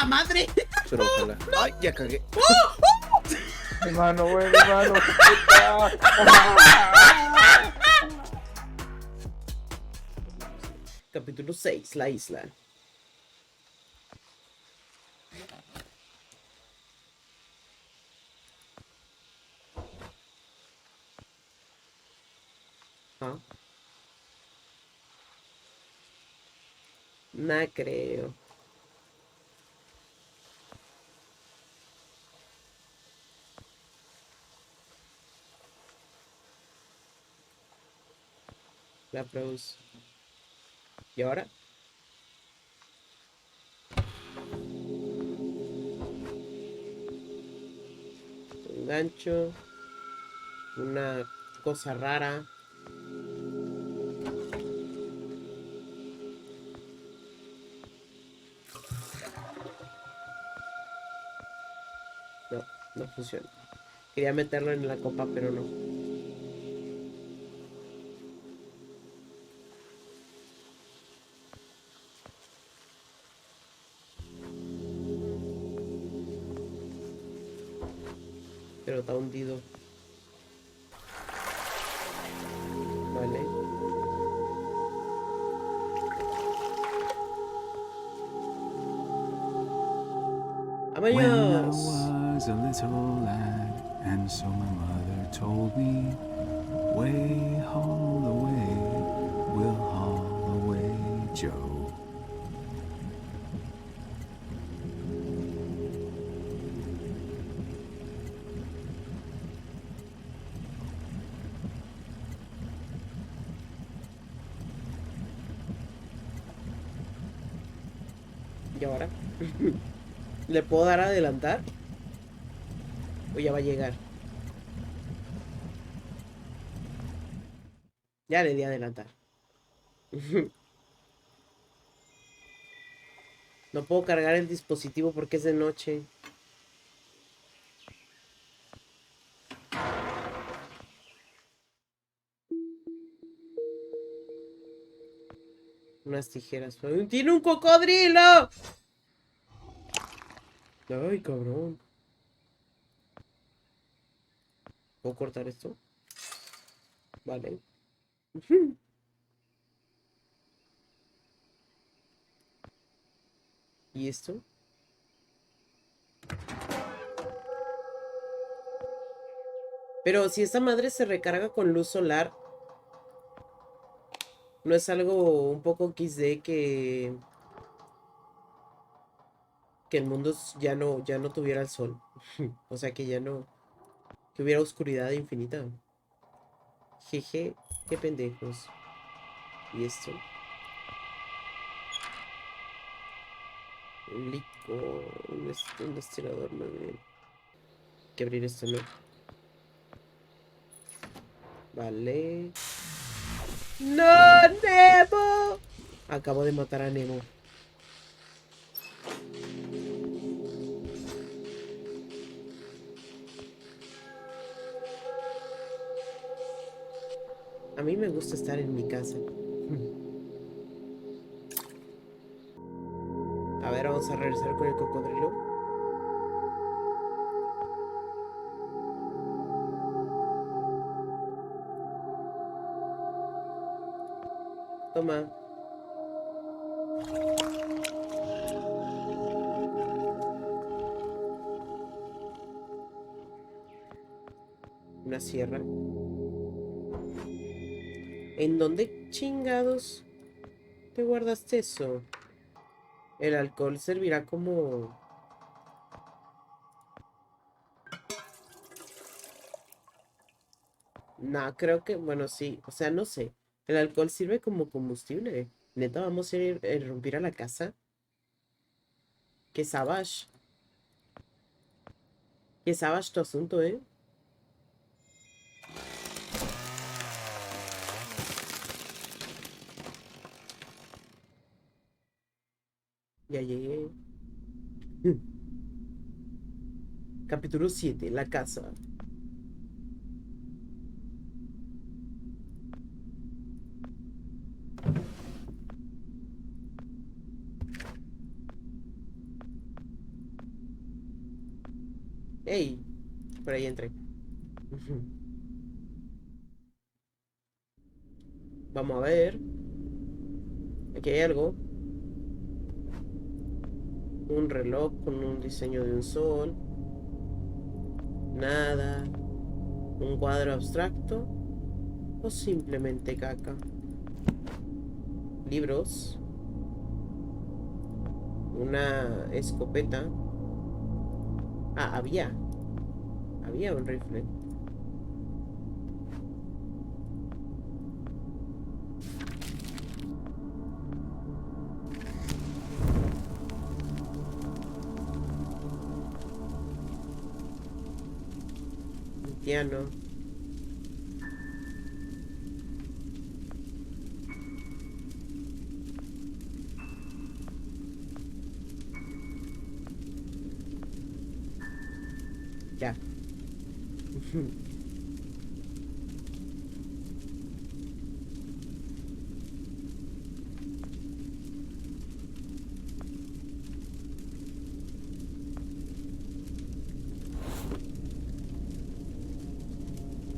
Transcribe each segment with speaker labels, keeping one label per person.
Speaker 1: puta madre!
Speaker 2: Pero ojalá. Ay, ya cagué.
Speaker 3: Mi mano, güey, mi mano.
Speaker 1: Capítulo 6, la isla. ¿Ah? No creo. La produce. ¿Y ahora? Un gancho. Una cosa rara. No, no funciona. Quería meterlo en la copa, pero no. Pero está hundido. Vale.
Speaker 4: When I
Speaker 1: ¡Vámonos!
Speaker 4: was a little lad, and so my mother told me, way haul away, we'll haul away, Joe.
Speaker 1: ¿Y ahora? ¿Le puedo dar a adelantar? ¿O ya va a llegar? Ya le di a adelantar. No puedo cargar el dispositivo porque es de noche. Unas tijeras. ¡Tiene un cocodrilo! Ay, cabrón. ¿Puedo cortar esto? Vale. ¿Y esto? Pero si esta madre se recarga con luz solar, ¿no es algo un poco XD que el mundo ya no tuviera el sol? O sea, que ya no... Que hubiera oscuridad infinita. Jeje, qué pendejos. ¿Y esto? Un licor, un destilador, muy bien. Hay que abrir esto, ¿no? Vale. ¡No, Nemo! Acabo de matar a Nemo. A mí me gusta estar en mi casa. A ver, vamos a regresar con el cocodrilo. Toma. Una sierra. ¿En dónde chingados te guardaste eso? El alcohol servirá como... No, creo que... Bueno, sí. O sea, no sé. El alcohol sirve como combustible. Neta, vamos a ir a irrumpir a la casa. Qué savage. Qué savage tu asunto, ¿eh? Ya llegué. Capítulo 7, la casa. ¡Ey! Por ahí entré. Vamos a ver. Aquí hay algo. Un reloj con un diseño de un sol. Nada. Un cuadro abstracto. O simplemente caca. Libros. Una escopeta. Ah, había. Había un rifle. Un piano. Ya.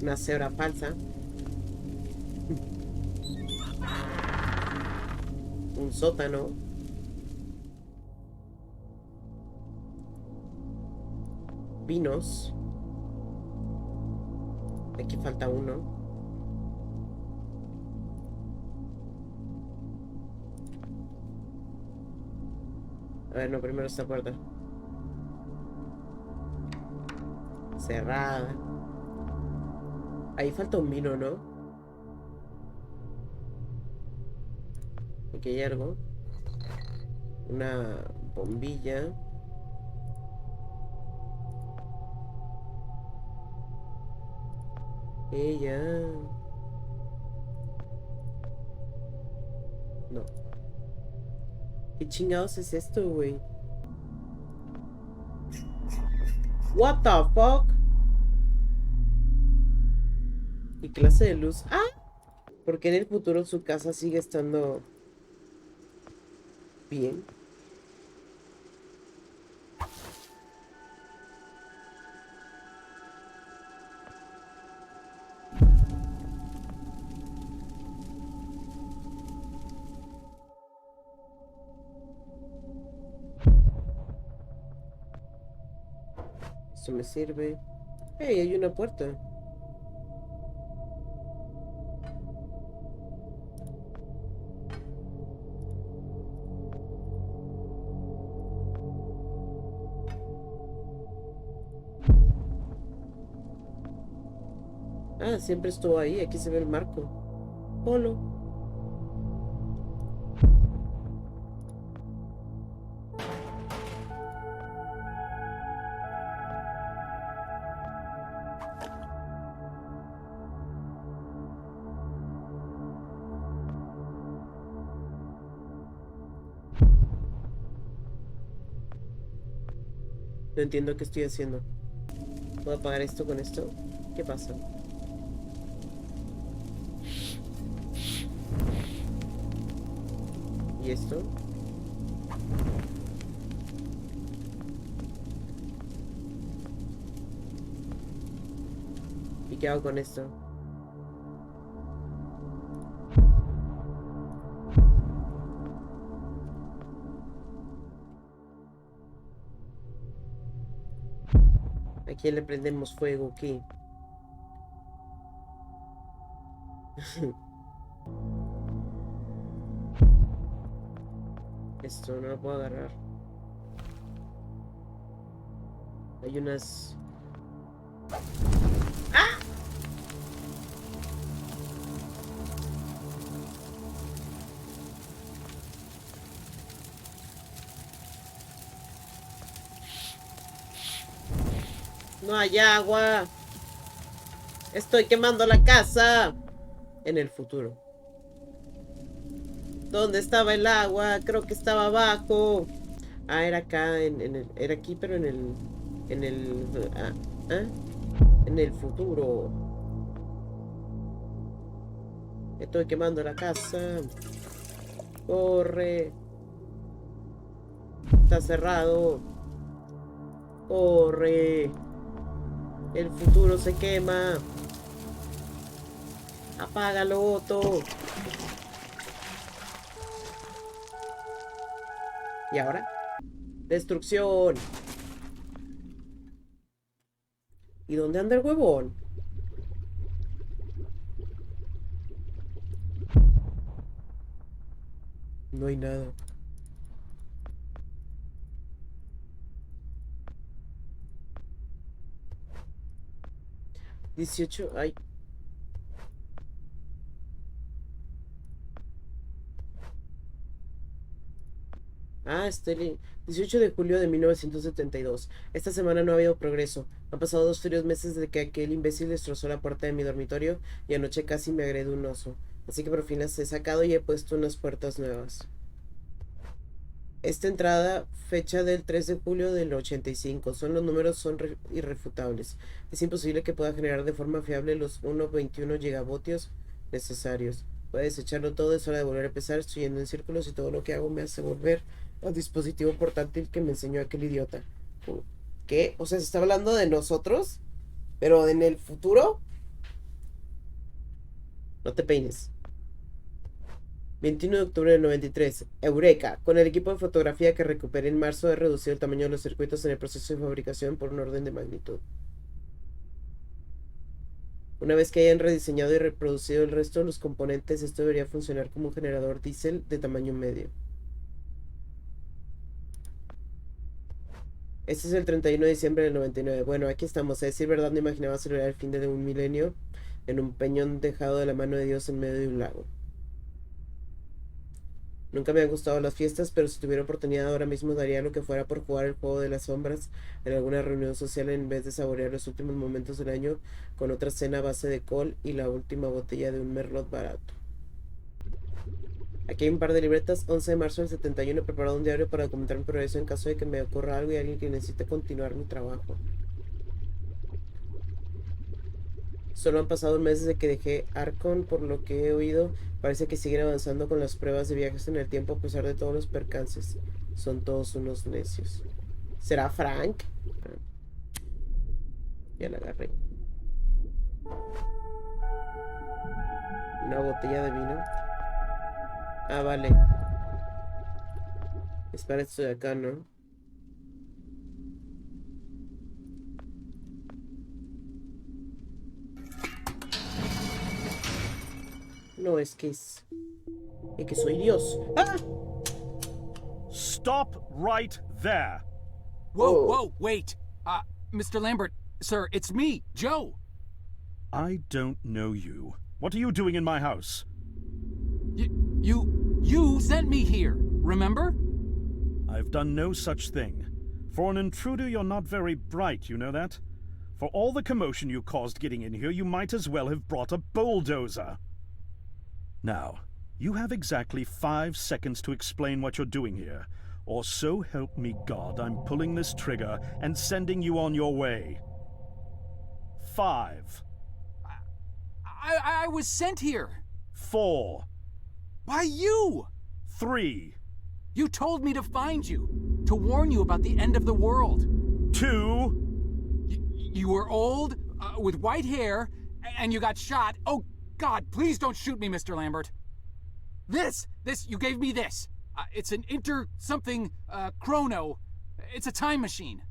Speaker 1: Una cebra falsa. Un sótano. Pinos. Aquí falta uno. A ver, no, primero esta puerta. Cerrada. Ahí falta un vino, ¿no? Aquí hay algo. Una bombilla. Ella. No. ¿Qué chingados es esto, güey? What the fuck? ¿Qué clase de luz? ¡Ah! ¿Por qué en el futuro su casa sigue estando bien? Esto me sirve. ¡Hey! Hay una puerta. Ah, siempre estuvo ahí. Aquí se ve el marco. Polo. No entiendo qué estoy haciendo. ¿Puedo apagar esto con esto? ¿Qué pasa? ¿Y esto? ¿Y qué hago con esto? ¿A quién le prendemos fuego? ¿Qué? Esto no lo puedo agarrar. Hay unas... ¡Ah! No hay agua. Estoy quemando la casa. En el futuro. ¿Dónde estaba el agua? Creo que estaba abajo. Ah, era acá, era aquí, pero en el, ah, ¿ah? En el futuro. Estoy quemando la casa. Corre. Está cerrado. Corre. El futuro se quema. Apágalo, Otto. ¿Y ahora? Destrucción. ¿Y dónde anda el huevón? No hay nada. 18. Ay. Ah, 18 de julio de 1972. Esta semana no ha habido progreso. Han pasado 2 fríos meses desde que aquel imbécil destrozó la puerta de mi dormitorio y anoche casi me agredió un oso. Así que por fin las he sacado y he puesto unas puertas nuevas. Esta entrada, fecha del 3 de julio del 85. Los números son irrefutables. Es imposible que pueda generar de forma fiable los 1.21 gigavoltios necesarios. Puedes echarlo todo, es hora de volver a empezar. Estoy yendo en círculos y todo lo que hago me hace volver al dispositivo portátil que me enseñó aquel idiota. ¿Qué? O sea, se está hablando de nosotros, pero en el futuro. No te peines. 21 de octubre del 93. Eureka. Con el equipo de fotografía que recuperé en marzo he reducido el tamaño de los circuitos en el proceso de fabricación por un orden de magnitud. Una vez que hayan rediseñado y reproducido el resto de los componentes, esto debería funcionar como un generador diésel de tamaño medio. Este es el 31 de diciembre del 99. Bueno, aquí estamos. A decir verdad, no imaginaba celebrar el fin de un milenio en un peñón dejado de la mano de Dios en medio de un lago. Nunca me han gustado las fiestas, pero si tuviera oportunidad ahora mismo daría lo que fuera por jugar el juego de las sombras en alguna reunión social en vez de saborear los últimos momentos del año con otra cena a base de col y la última botella de un merlot barato. Aquí hay un par de libretas. 11 de marzo del 71. He preparado un diario para documentar mi progreso en caso de que me ocurra algo y alguien que necesite continuar mi trabajo. Solo han pasado un mes desde que dejé Arcon, por lo que he oído. Parece que siguen avanzando con las pruebas de viajes en el tiempo a pesar de todos los percances. Son todos unos necios. ¿Será Frank? Ya la agarré. Una botella de vino. Ah, vale. Es para esto de acá, ¿no? No, es que soy Dios. ¡Ah!
Speaker 5: Stop right there.
Speaker 4: Whoa, whoa, wait. Mr. Lambert, sir, it's me, Joe.
Speaker 5: I don't know you. What are you doing in my house?
Speaker 4: You sent me here, remember?
Speaker 5: I've done no such thing. For an intruder, you're not very bright, you know that? For all the commotion you caused getting in here, you might as well have brought a bulldozer. Now, you have exactly 5 seconds to explain what you're doing here, or so help me God, I'm pulling this trigger and sending you on your way. 5.
Speaker 4: I was sent here.
Speaker 5: 4.
Speaker 4: By you!
Speaker 5: 3.
Speaker 4: You told me to find you, to warn you about the end of the world.
Speaker 5: 2.
Speaker 4: You were old, with white hair, and you got shot. Oh, God, please don't shoot me, Mr. Lambert. This, you gave me this. It's an chrono. It's a time machine.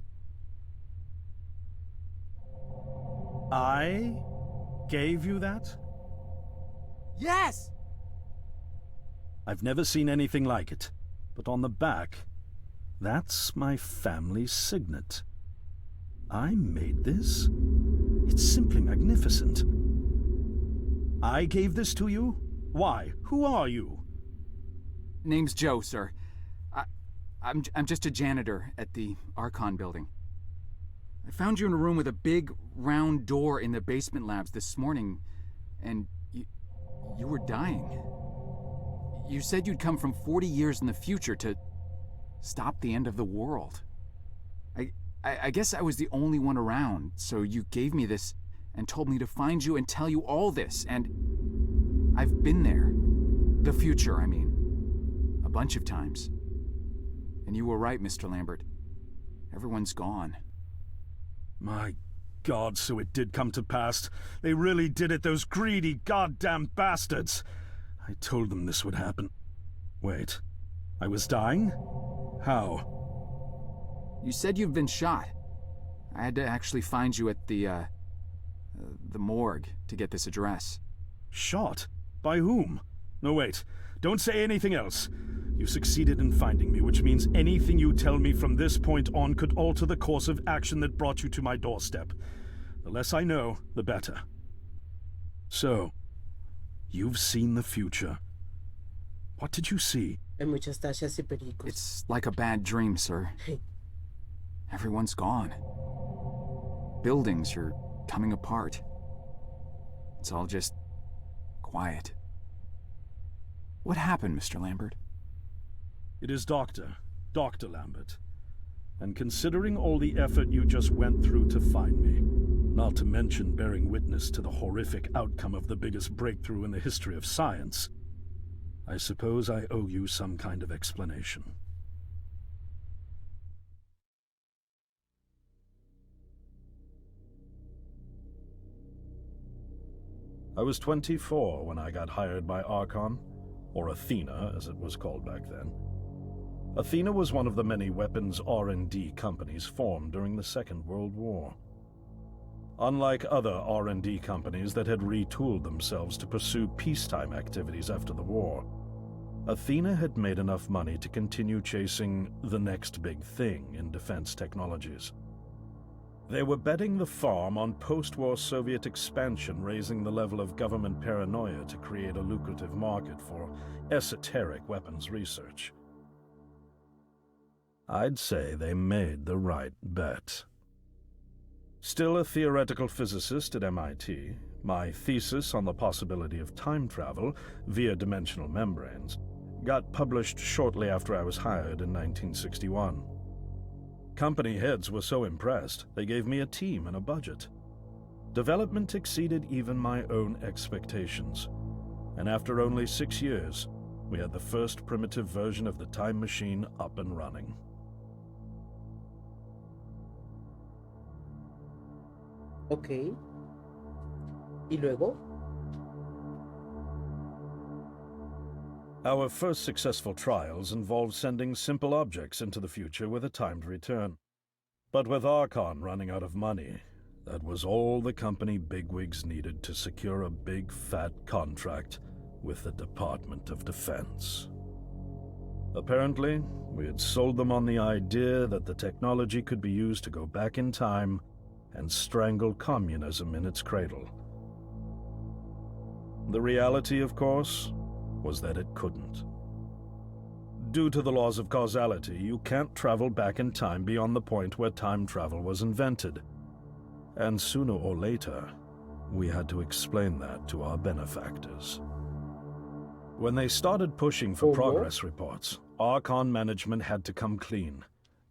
Speaker 5: I gave you that?
Speaker 4: Yes!
Speaker 5: I've never seen anything like it. But on the back, that's my family signet. I made this? It's simply magnificent. I gave this to you? Why? Who are you?
Speaker 4: Name's Joe, sir. I'm just a janitor at the Archon building. I found you in a room with a big, round door in the basement labs this morning, and you were dying. You said you'd come from 40 years in the future to stop the end of the world. I guess I was the only one around, so you gave me this and told me to find you and tell you all this, and I've been there. The future, I mean. A bunch of times. And you were right, Mr. Lambert. Everyone's gone.
Speaker 5: My God, so it did come to pass. They really did it, those greedy goddamn bastards. I told them this would happen. Wait, I was dying? How?
Speaker 4: You said you've been shot. I had to actually find you at the morgue to get this address.
Speaker 5: Shot? By whom? No, wait. Don't say anything else. You succeeded in finding me, which means anything you tell me from this point on could alter the course of action that brought you to my doorstep. The less I know, the better. So, you've seen the future. What did you see?
Speaker 1: Hay muchas tachas y pericos.
Speaker 4: It's like a bad dream, sir. Everyone's gone. Buildings are coming apart. It's all just quiet. What happened, Mr. Lambert?
Speaker 5: It is Dr. Lambert. And considering all the effort you just went through to find me, not to mention bearing witness to the horrific outcome of the biggest breakthrough in the history of science, I suppose I owe you some kind of explanation. I was 24 when I got hired by Archon, or Athena as it was called back then. Athena was one of the many weapons R&D companies formed during the Second World War. Unlike other R&D companies that had retooled themselves to pursue peacetime activities after the war, Athena had made enough money to continue chasing the next big thing in defense technologies. They were betting the farm on post-war Soviet expansion, raising the level of government paranoia to create a lucrative market for esoteric weapons research. I'd say they made the right bet. Still a theoretical physicist at MIT, my thesis on the possibility of time travel via dimensional membranes got published shortly after I was hired in 1961. Company heads were so impressed, they gave me a team and a budget. Development exceeded even my own expectations, and after only 6 years, we had the first primitive version of the time machine up and running.
Speaker 1: Ok. ¿Y luego?
Speaker 5: Our first successful trials involved sending simple objects into the future with a timed return. But with Archon running out of money, that was all the company bigwigs needed to secure a big fat contract with the Department of Defense. Apparently, we had sold them on the idea that the technology could be used to go back in time and strangle communism in its cradle. The reality, of course, was that it couldn't. Due to the laws of causality, you can't travel back in time beyond the point where time travel was invented. And sooner or later, we had to explain that to our benefactors. When they started pushing for progress reports, Archon management had to come clean,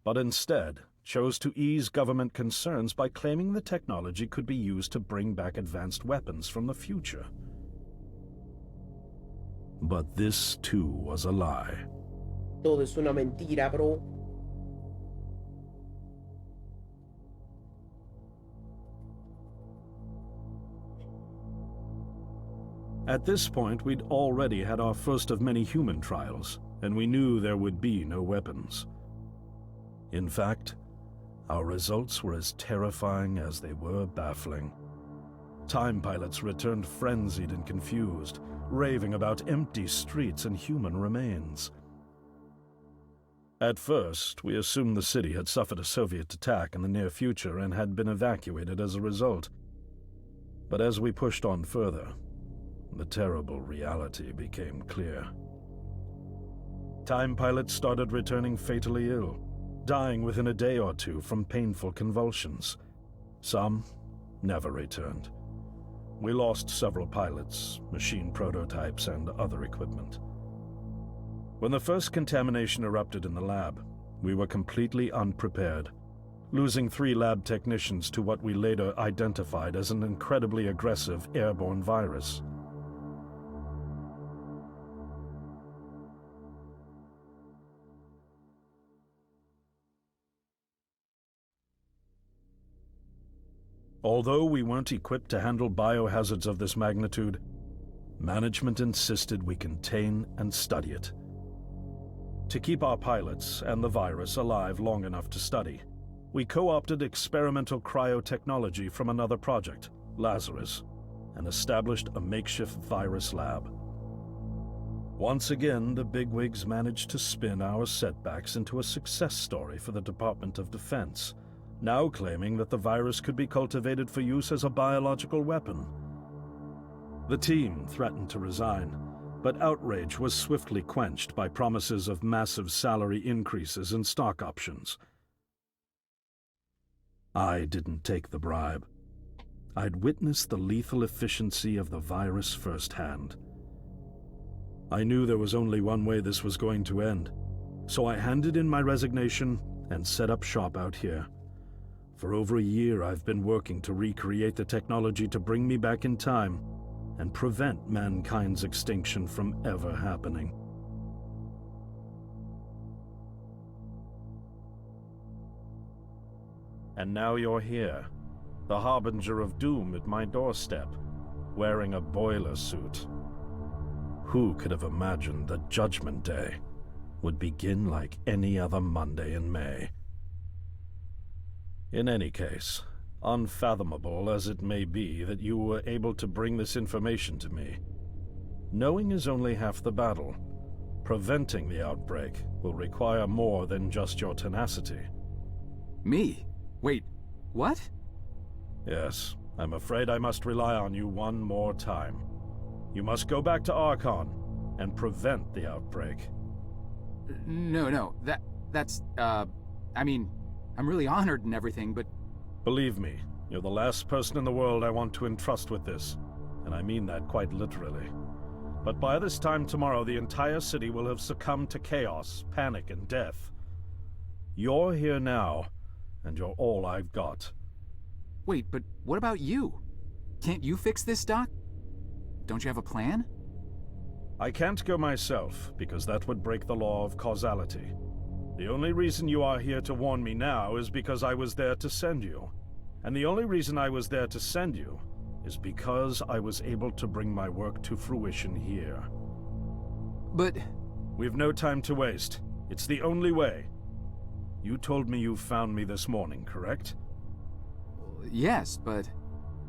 Speaker 5: but instead chose to ease government concerns by claiming the technology could be used to bring back advanced weapons from the future. But this too was a lie.
Speaker 1: Todo es una mentira, bro.
Speaker 5: At this point, we'd already had our first of many human trials, and we knew there would be no weapons. In fact, our results were as terrifying as they were baffling. Time pilots returned frenzied and confused, raving about empty streets and human remains. At first, we assumed the city had suffered a Soviet attack in the near future and had been evacuated as a result. But as we pushed on further, the terrible reality became clear. Time pilots started returning fatally ill, dying within a day or two from painful convulsions. Some never returned. We lost several pilots, machine prototypes, and other equipment. When the first contamination erupted in the lab, we were completely unprepared, losing 3 lab technicians to what we later identified as an incredibly aggressive airborne virus. Although we weren't equipped to handle biohazards of this magnitude, management insisted we contain and study it. To keep our pilots and the virus alive long enough to study, we co-opted experimental cryotechnology from another project, Lazarus, and established a makeshift virus lab. Once again, the bigwigs managed to spin our setbacks into a success story for the Department of Defense, now claiming that the virus could be cultivated for use as a biological weapon. The team threatened to resign, but outrage was swiftly quenched by promises of massive salary increases and stock options. I didn't take the bribe. I'd witnessed the lethal efficiency of the virus firsthand. I knew there was only one way this was going to end, so I handed in my resignation and set up shop out here. For over a year, I've been working to recreate the technology to bring me back in time and prevent mankind's extinction from ever happening. And now you're here, the harbinger of doom at my doorstep, wearing a boiler suit. Who could have imagined that Judgment Day would begin like any other Monday in May? In any case, unfathomable as it may be that you were able to bring this information to me, knowing is only half the battle. Preventing the outbreak will require more than just your tenacity.
Speaker 4: Me? Wait, what?
Speaker 5: Yes, I'm afraid I must rely on you one more time. You must go back to Archon and prevent the outbreak.
Speaker 4: No, that's, I mean, I'm really honored and everything, but...
Speaker 5: Believe me, you're the last person in the world I want to entrust with this, and I mean that quite literally. But by this time tomorrow, the entire city will have succumbed to chaos, panic, and death. You're here now, and you're all I've got.
Speaker 4: Wait, but what about you? Can't you fix this, Doc? Don't you have a plan?
Speaker 5: I can't go myself, because that would break the law of causality. The only reason you are here to warn me now is because I was there to send you. And the only reason I was there to send you is because I was able to bring my work to fruition here.
Speaker 4: But...
Speaker 5: We've no time to waste. It's the only way. You told me you found me this morning, correct?
Speaker 4: Yes, but...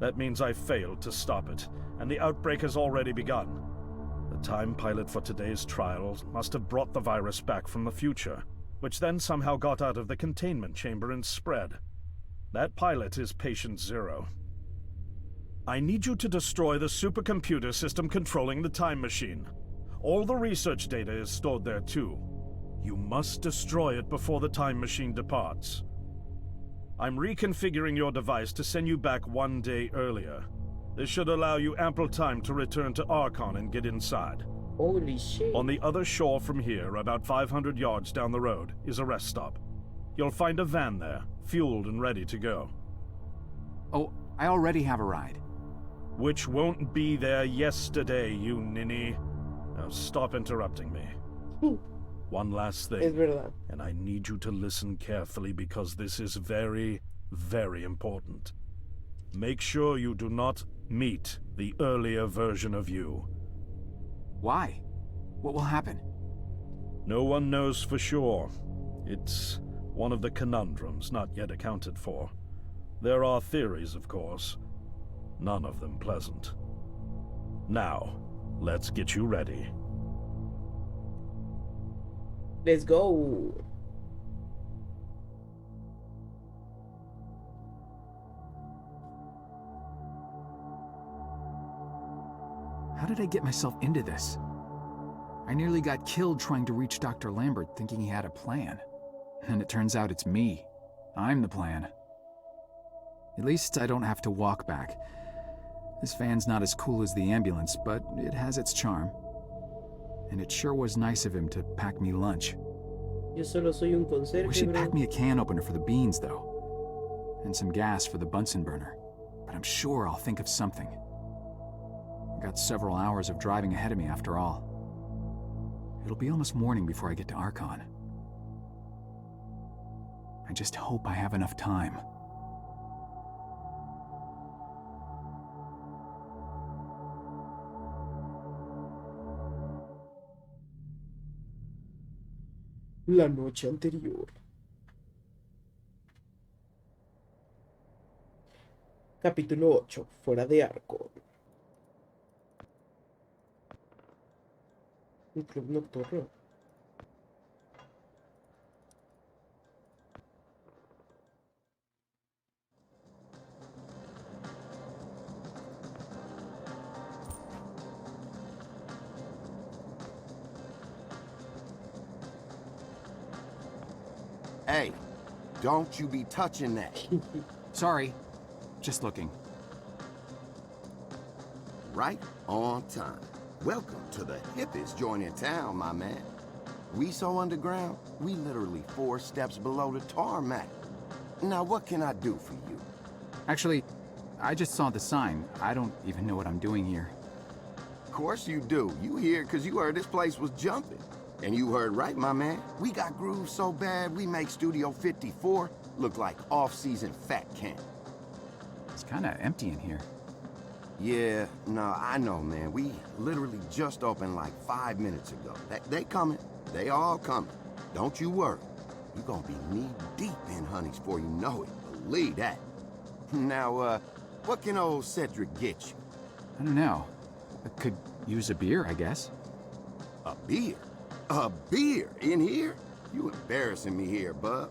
Speaker 5: That means I failed to stop it, and the outbreak has already begun. The time pilot for today's trials must have brought the virus back from the future, which then somehow got out of the containment chamber and spread. That pilot is Patient Zero. I need you to destroy the supercomputer system controlling the time machine. All the research data is stored there too. You must destroy it before the time machine departs. I'm reconfiguring your device to send you back 1 day earlier. This should allow you ample time to return to Archon and get inside.
Speaker 1: Holy shit.
Speaker 5: On the other shore from here, about 500 yards down the road, is a rest stop. You'll find a van there, fueled and ready to go.
Speaker 4: Oh, I already have a ride.
Speaker 5: Which won't be there yesterday, you ninny. Now stop interrupting me. One last
Speaker 1: Es
Speaker 5: thing,
Speaker 1: verdad.
Speaker 5: and I need you to listen carefully because this is very, very important. Make sure you do not meet the earlier version of you.
Speaker 4: Why? What will happen?
Speaker 5: No one knows for sure. It's one of the conundrums not yet accounted for. There are theories, of course. None of them pleasant. Now, let's get you ready.
Speaker 1: Let's go.
Speaker 4: How did I get myself into this? I nearly got killed trying to reach Dr. Lambert thinking he had a plan. And it turns out it's me. I'm the plan. At least I don't have to walk back. This van's not as cool as the ambulance, but it has its charm. And it sure was nice of him to pack me lunch.
Speaker 1: Yo solo soy un
Speaker 4: Wish
Speaker 1: conserje,
Speaker 4: he'd
Speaker 1: bro.
Speaker 4: pack me a can opener for the beans, though. And some gas for the Bunsen burner. But I'm sure I'll think of something. I've got several hours of driving ahead of me after all. It'll be almost morning before I get to Archon. I just hope I have enough time.
Speaker 1: La noche anterior. Capítulo 8. Fuera de arco. Un club nocturno.
Speaker 6: Hey, don't you be touching that.
Speaker 4: Sorry. Just looking.
Speaker 6: Right on time. Welcome to the hippest joint in town, my man. We so underground, we literally 4 steps below the tarmac. Now what can I do for you?
Speaker 4: Actually, I just saw the sign. I don't even know what I'm doing here.
Speaker 6: Of course you do. You here because you heard this place was jumping. And you heard right, my man. We got grooves so bad, we make Studio 54 look like off-season fat camp.
Speaker 4: It's kind of empty in here.
Speaker 6: Yeah, no, I know, man. We literally just opened like 5 minutes ago. They coming. They all coming. Don't you worry. You're gonna be knee-deep in honeys before you know it. Believe that. Now, what can old Cedric get you?
Speaker 4: I don't know. I could use a beer, I guess.
Speaker 6: A beer? A beer in here? You embarrassing me here, bub.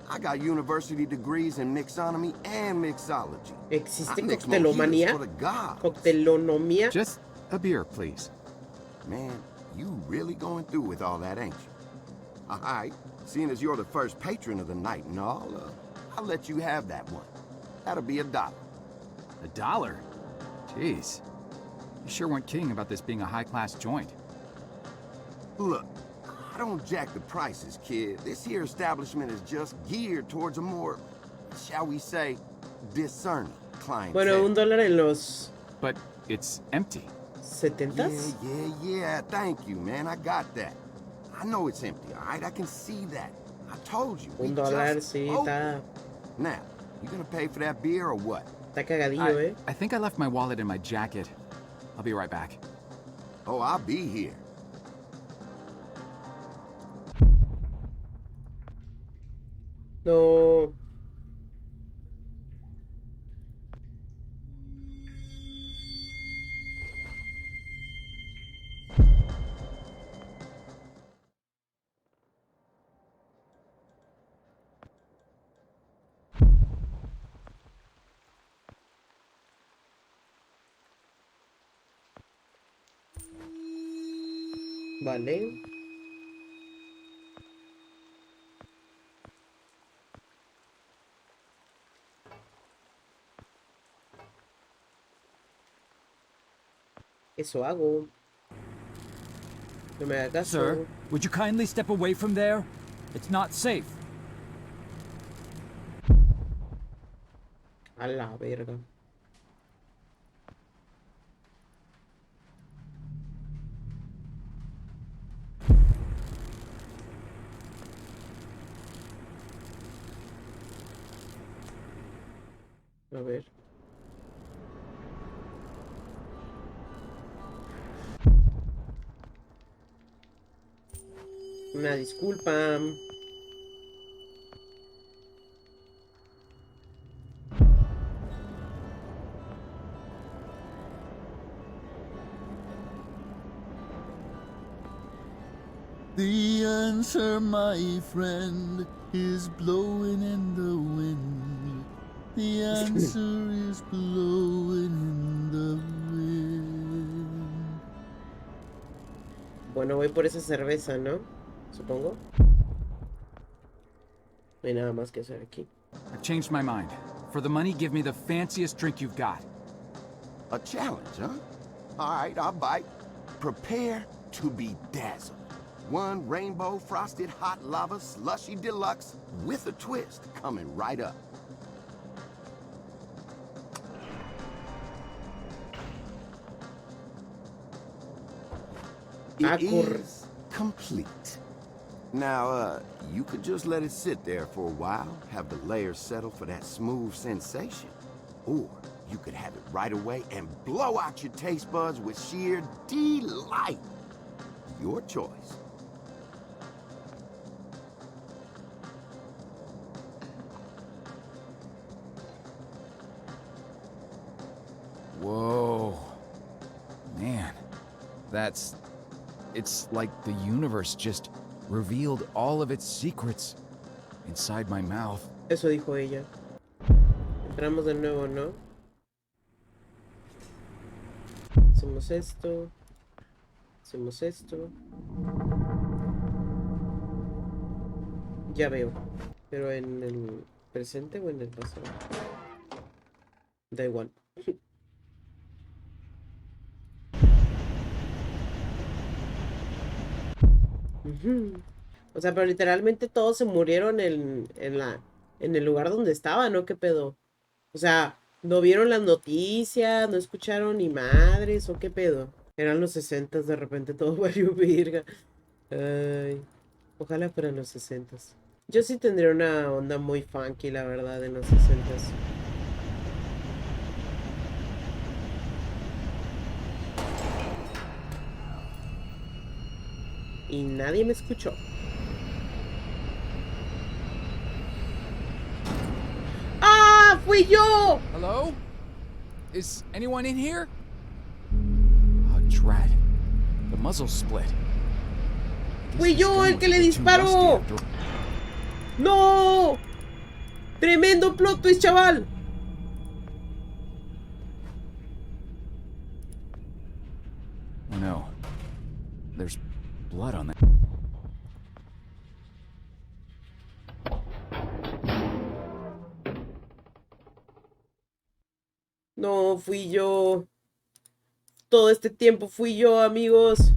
Speaker 6: I got university degrees in mixonomy and mixology.
Speaker 1: ¿Existe
Speaker 6: I mix
Speaker 1: coctelomanía?
Speaker 6: mojitos for the gods.
Speaker 1: Coctelonomía.
Speaker 4: Just a beer, please.
Speaker 6: Man, you really going through with all that, ain't you? All right, seeing as you're the first patron of the night and all, I'll let you have that one. That'll be $1.
Speaker 4: $1? Jeez. You sure weren't kidding about this being a high-class joint.
Speaker 6: Look, I don't jack the prices, kid. This here establishment is just geared towards a more, shall we say, discerning clientele.
Speaker 1: Bueno, $1 en los
Speaker 4: But it's empty.
Speaker 1: 70s.
Speaker 6: Yeah, thank you, man. I got that. I know it's empty, all right? I can see that. I told you. we
Speaker 1: $1,
Speaker 6: just
Speaker 1: sí,
Speaker 6: opened.
Speaker 1: está,
Speaker 6: Now, you gonna pay for that beer or what?
Speaker 1: está cagadillo, eh.
Speaker 4: I think I left my wallet in my jacket. I'll be right back.
Speaker 6: Oh, I'll be here.
Speaker 1: No. Vale. Eso hago. No me hagas caso.
Speaker 7: Sir, would you kindly step away from there? It's not safe.
Speaker 1: A la verga. A ver. Una disculpa.
Speaker 8: The answer, my friend, is blowing in the wind. The answer is blowing in the wind.
Speaker 1: Bueno, voy por esa cerveza, ¿no? Supongo. No hay nada más que hacer aquí.
Speaker 4: I've changed my mind. For the money, give me the fanciest drink you've got.
Speaker 6: A challenge, huh? All right, I'll bite. Prepare to be dazzled. One rainbow frosted hot lava slushy deluxe with a twist coming right up. It is complete. Now, you could just let it sit there for a while, have the layers settle for that smooth sensation. Or you could have it right away and blow out your taste buds with sheer delight. Your choice.
Speaker 4: Whoa. Man, it's like the universe just revealed all of its secrets inside my mouth.
Speaker 1: Eso dijo ella. Entramos de nuevo, ¿no? Hacemos esto. Hacemos esto. Ya veo. Pero en el presente o en el pasado. Da igual. Ujú. O sea, pero literalmente todos se murieron en el lugar donde estaban, ¿no? ¿Qué pedo? O sea, ¿no vieron las noticias? ¿No escucharon ni madres? ¿O qué pedo? Eran los 60, de repente todo valió virga. Ay, ojalá fueran los 60. Yo sí tendría una onda muy funky, la verdad, en los 60. Y nadie me escuchó. ¡Ah! ¡Fui yo!
Speaker 4: Hello? Is anyone in here? Oh, drat. The muzzle split. I guess
Speaker 1: ¡Fui
Speaker 4: this
Speaker 1: yo
Speaker 4: gun
Speaker 1: el
Speaker 4: was
Speaker 1: que
Speaker 4: a
Speaker 1: le
Speaker 4: bit too rusty
Speaker 1: disparó!
Speaker 4: after-
Speaker 1: ¡No! ¡Tremendo plot twist, chaval!
Speaker 4: Oh no. There's blood on that.
Speaker 1: No, fui yo. Todo este tiempo fui yo, amigos.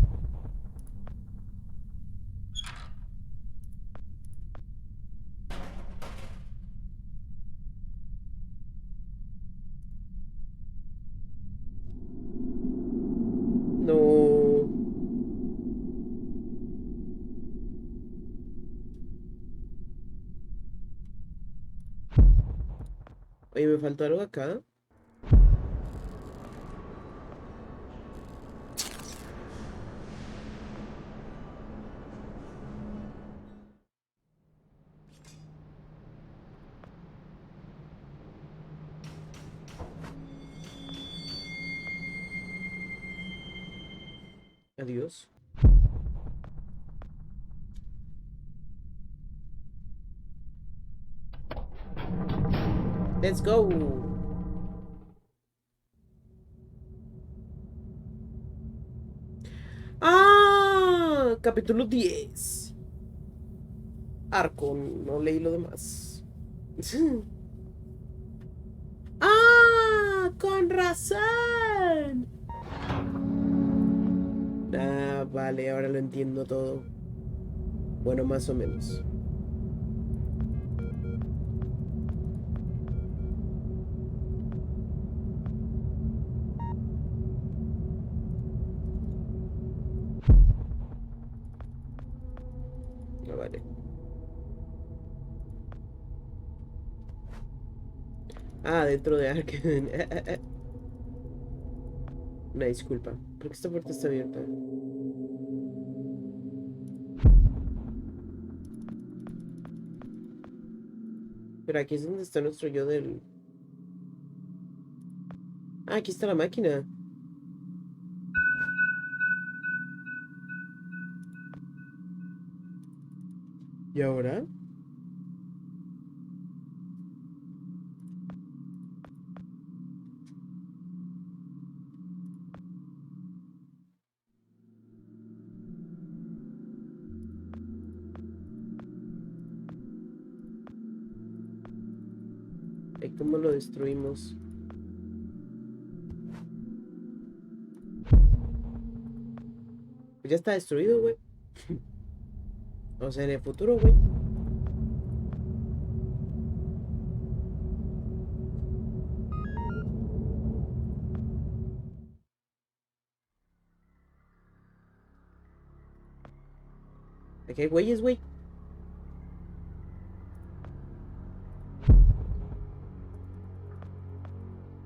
Speaker 1: No. Oye, me faltó algo acá. Adiós. Let's go. Ah, capítulo 10. Arco, no leí lo demás. Ah, con razón. Ah, vale, ahora lo entiendo todo. Bueno, más o menos. Ah, vale. Ah, dentro de Arkham. Una disculpa. ¿Por qué esta puerta está abierta? Pero aquí es donde está nuestro yo del... Ah, aquí está la máquina. ¿Y ahora? ¿Y cómo lo destruimos? Pues ya está destruido, güey. O sea, en el futuro, güey. Aquí hay güeyes, güey.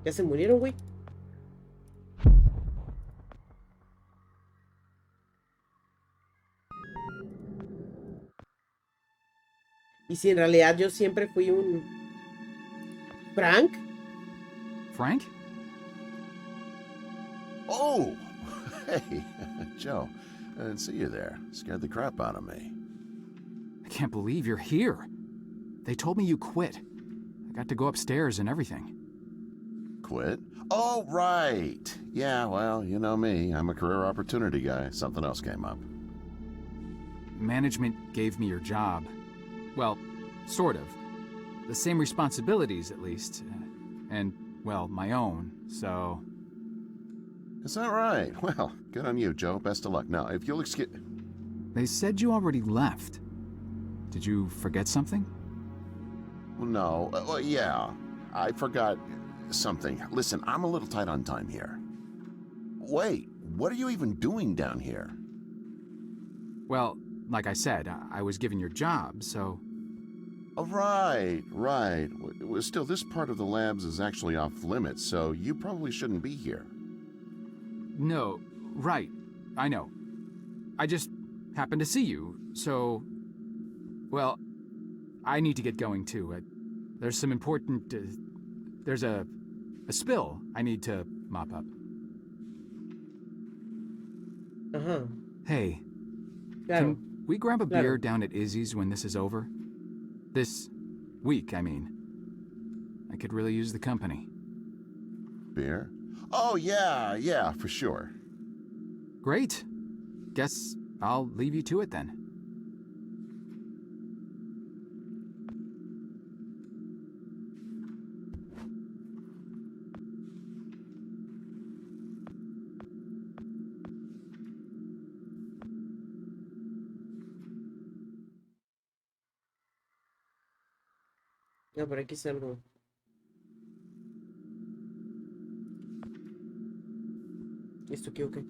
Speaker 1: Ya se murieron, güey. Y si en realidad yo siempre fui un... ¿Frank?
Speaker 4: Frank?
Speaker 9: Oh! Hey, Joe. I didn't see you there. Scared the crap out of me.
Speaker 4: I can't believe you're here. They told me you quit. I got to go upstairs and everything.
Speaker 9: Quit? Oh, right. Yeah, well, you know me. I'm a career opportunity guy. Something else came up.
Speaker 4: Management gave me your job. Well, sort of. The same responsibilities, at least. And, well, my own, so...
Speaker 9: Is that right? Well, good on you, Joe. Best of luck. Now, if you'll excuse...
Speaker 4: They said you already left. Did you forget something?
Speaker 9: No. Yeah. I forgot something. Listen, I'm a little tight on time here. Wait, what are you even doing down here?
Speaker 4: Well, like I said, I was given your job, so...
Speaker 9: Oh, right. Well, still, this part of the labs is actually off limits, so you probably shouldn't be here.
Speaker 4: No, right. I know. I just happened to see you, so... Well, I need to get going, too. There's some important... there's a spill I need to mop up.
Speaker 1: Ajá.
Speaker 4: Hey,
Speaker 1: Claro.
Speaker 4: can we grab a
Speaker 1: Claro.
Speaker 4: beer down at Izzy's when this is over? This week, I mean. I could really use the company.
Speaker 9: Beer? Oh, yeah, for sure.
Speaker 4: Great. Guess I'll leave you to it then.
Speaker 1: Ah, por aquí salgo. ¿Esto qué o qué?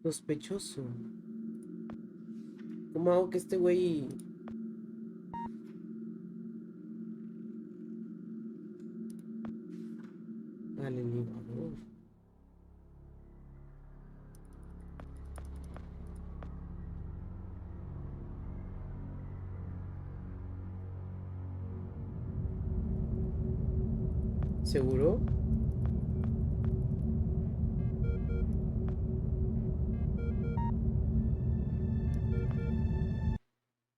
Speaker 1: Sospechoso. ¿Cómo hago que este güey... Al elevador? ¿Seguro?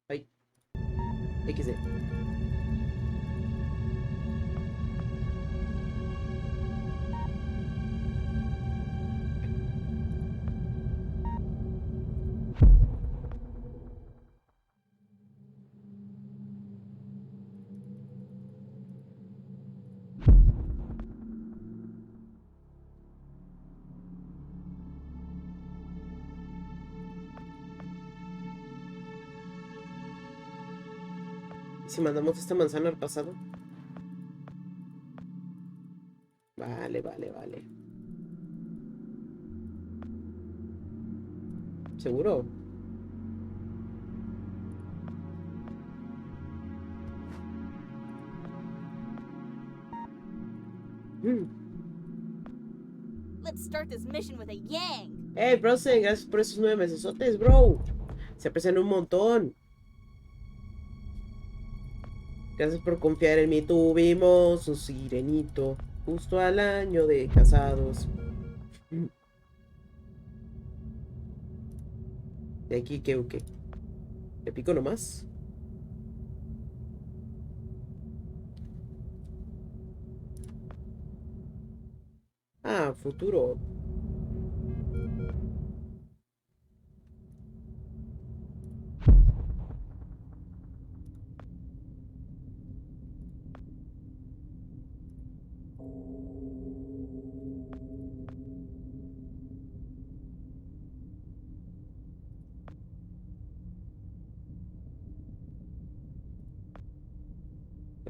Speaker 1: Ay, XD. ¿Y si mandamos esta manzana al pasado? Vale. ¿Seguro?
Speaker 10: Let's start this mission with a yang.
Speaker 1: Hey, Brosen, gracias por esos 9 mesesotes, bro. Se aprecian un montón. Gracias por confiar en mí. Tuvimos un sirenito justo al año de casados. ¿De aquí qué o qué? ¿Le pico nomás? Ah, futuro.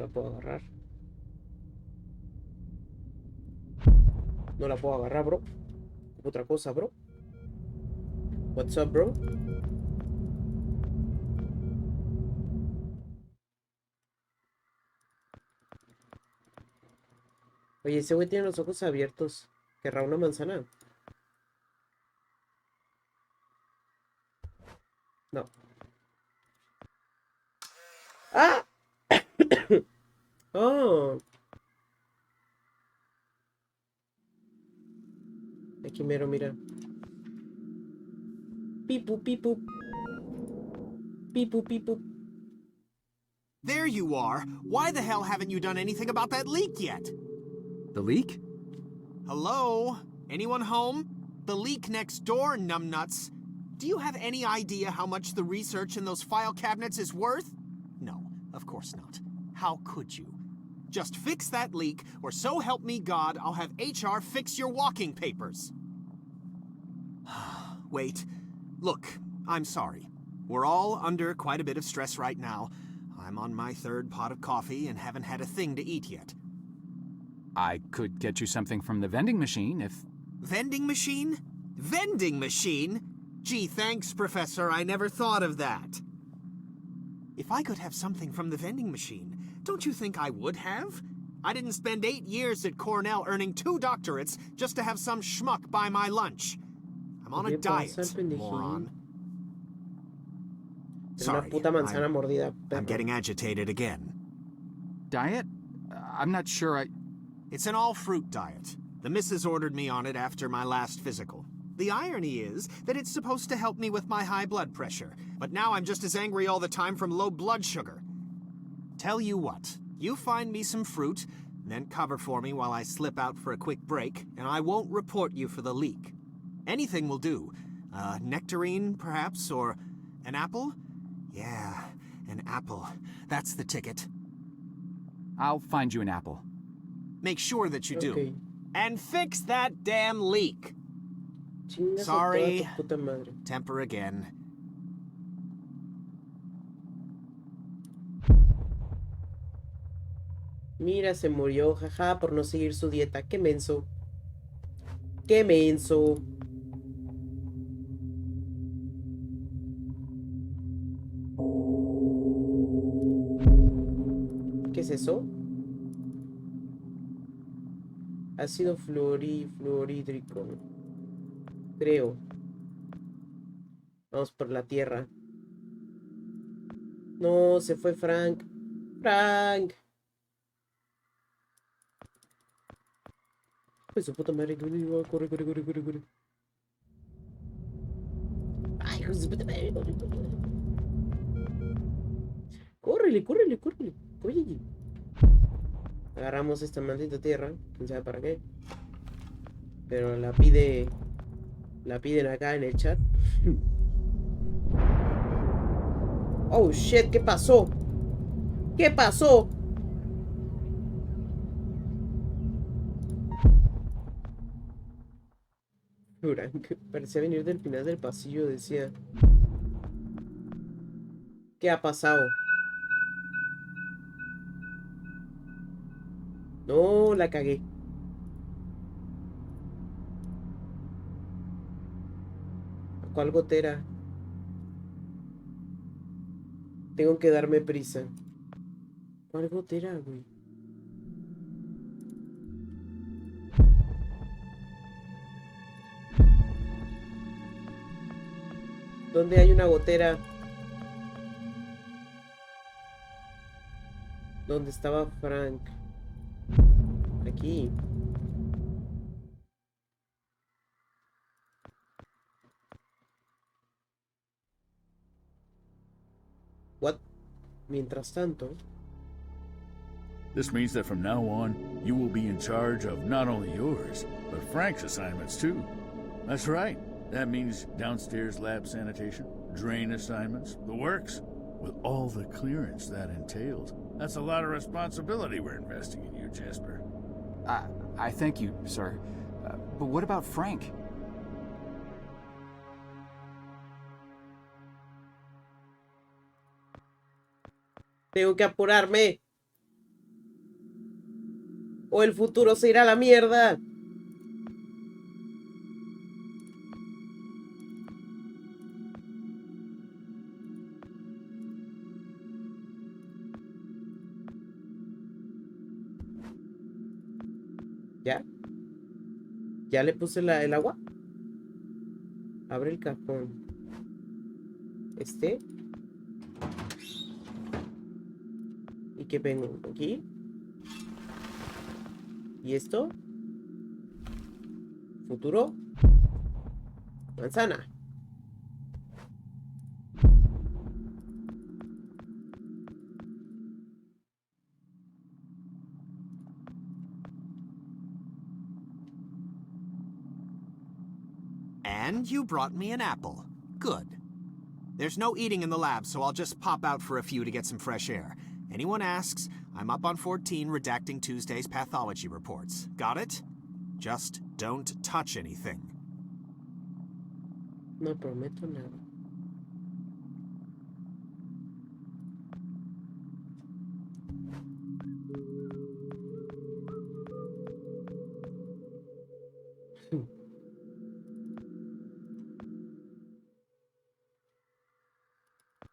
Speaker 1: la puedo agarrar. No la puedo agarrar, bro. Otra cosa, bro. What's up, bro? Oye, ese güey tiene los ojos abiertos. ¿Querrá una manzana? No. ¡Ah! Oh. Aquí mero, mira. Pipu, pipu. Pipu, pipu.
Speaker 11: There you are. Why the hell haven't you done anything about that leak yet?
Speaker 4: The leak?
Speaker 11: Hello? Anyone home? The leak next door, numbnuts. Do you have any idea how much the research in those file cabinets is worth? No, of course not. How could you? Just fix that leak, or so help me God, I'll have HR fix your walking papers. Wait. Look, I'm sorry. We're all under quite a bit of stress right now. I'm on my 3rd pot of coffee and haven't had a thing to eat yet.
Speaker 4: I could get you something from the vending machine if...
Speaker 11: Vending machine? Vending machine? Gee, thanks, Professor. I never thought of that. If I could have something from the vending machine, don't you think I would have? I didn't spend 8 years at Cornell earning 2 doctorates just to have some schmuck buy my lunch. I'm on a diet, moron. Sorry, I'm getting agitated again.
Speaker 4: Diet? I'm not sure
Speaker 11: It's an all-fruit diet. The missus ordered me on it after my last physical. The irony is that it's supposed to help me with my high blood pressure, but now I'm just as angry all the time from low blood sugar. Tell you what, you find me some fruit, then cover for me while I slip out for a quick break, and I won't report you for the leak. Anything will do. Nectarine, perhaps, or an apple? Yeah, an apple. That's the ticket.
Speaker 4: I'll find you an apple.
Speaker 11: Make sure that you do.
Speaker 1: Okay.
Speaker 11: And fix that damn leak. Sorry. Temper again.
Speaker 1: Mira, se murió, jaja, por no seguir su dieta. Qué menso. Qué menso. ¿Qué es eso? Ácido fluorhídrico. Creo. Vamos por la tierra. No, se fue Frank. Frank. Pues su puta madre. Corre, corre, corre, corre, corre. Ay, hijo de su puta madre. Corre, corre, corre. Córrele, córrele, córrele. Oye. Agarramos esta maldita tierra. Quién sabe para qué. Pero la piden acá en el chat. Oh shit, ¿qué pasó? ¿Qué pasó? Frank parecía venir del final del pasillo, decía. ¿Qué ha pasado? No, la cagué. ¿Cuál gotera? Tengo que darme prisa. ¿Cuál gotera, güey? ¿Dónde hay una gotera? ¿Dónde estaba Frank? Aquí. What? Mientras tanto.
Speaker 8: This means that from now on, you will be in charge of not only yours, but Frank's assignments too. That's right. That means downstairs lab sanitation, drain assignments, the works. With all the clearance that entails. That's a lot of responsibility we're investing in you, Jasper.
Speaker 4: I thank you, sir. But what about Frank?
Speaker 1: Tengo que apurarme. o el futuro se irá a la mierda. ¿Ya? ¿Ya le puse el agua? Abre el cajón. ¿Y qué vengo? ¿Aquí? ¿Y esto? ¿Futuro? Manzana.
Speaker 11: And you brought me an apple. Good. There's no eating in the lab, so I'll just pop out for a few to get some fresh air. Anyone asks, I'm up on 14 redacting Tuesday's pathology reports. Got it? Just don't touch anything.
Speaker 1: No prometo nada.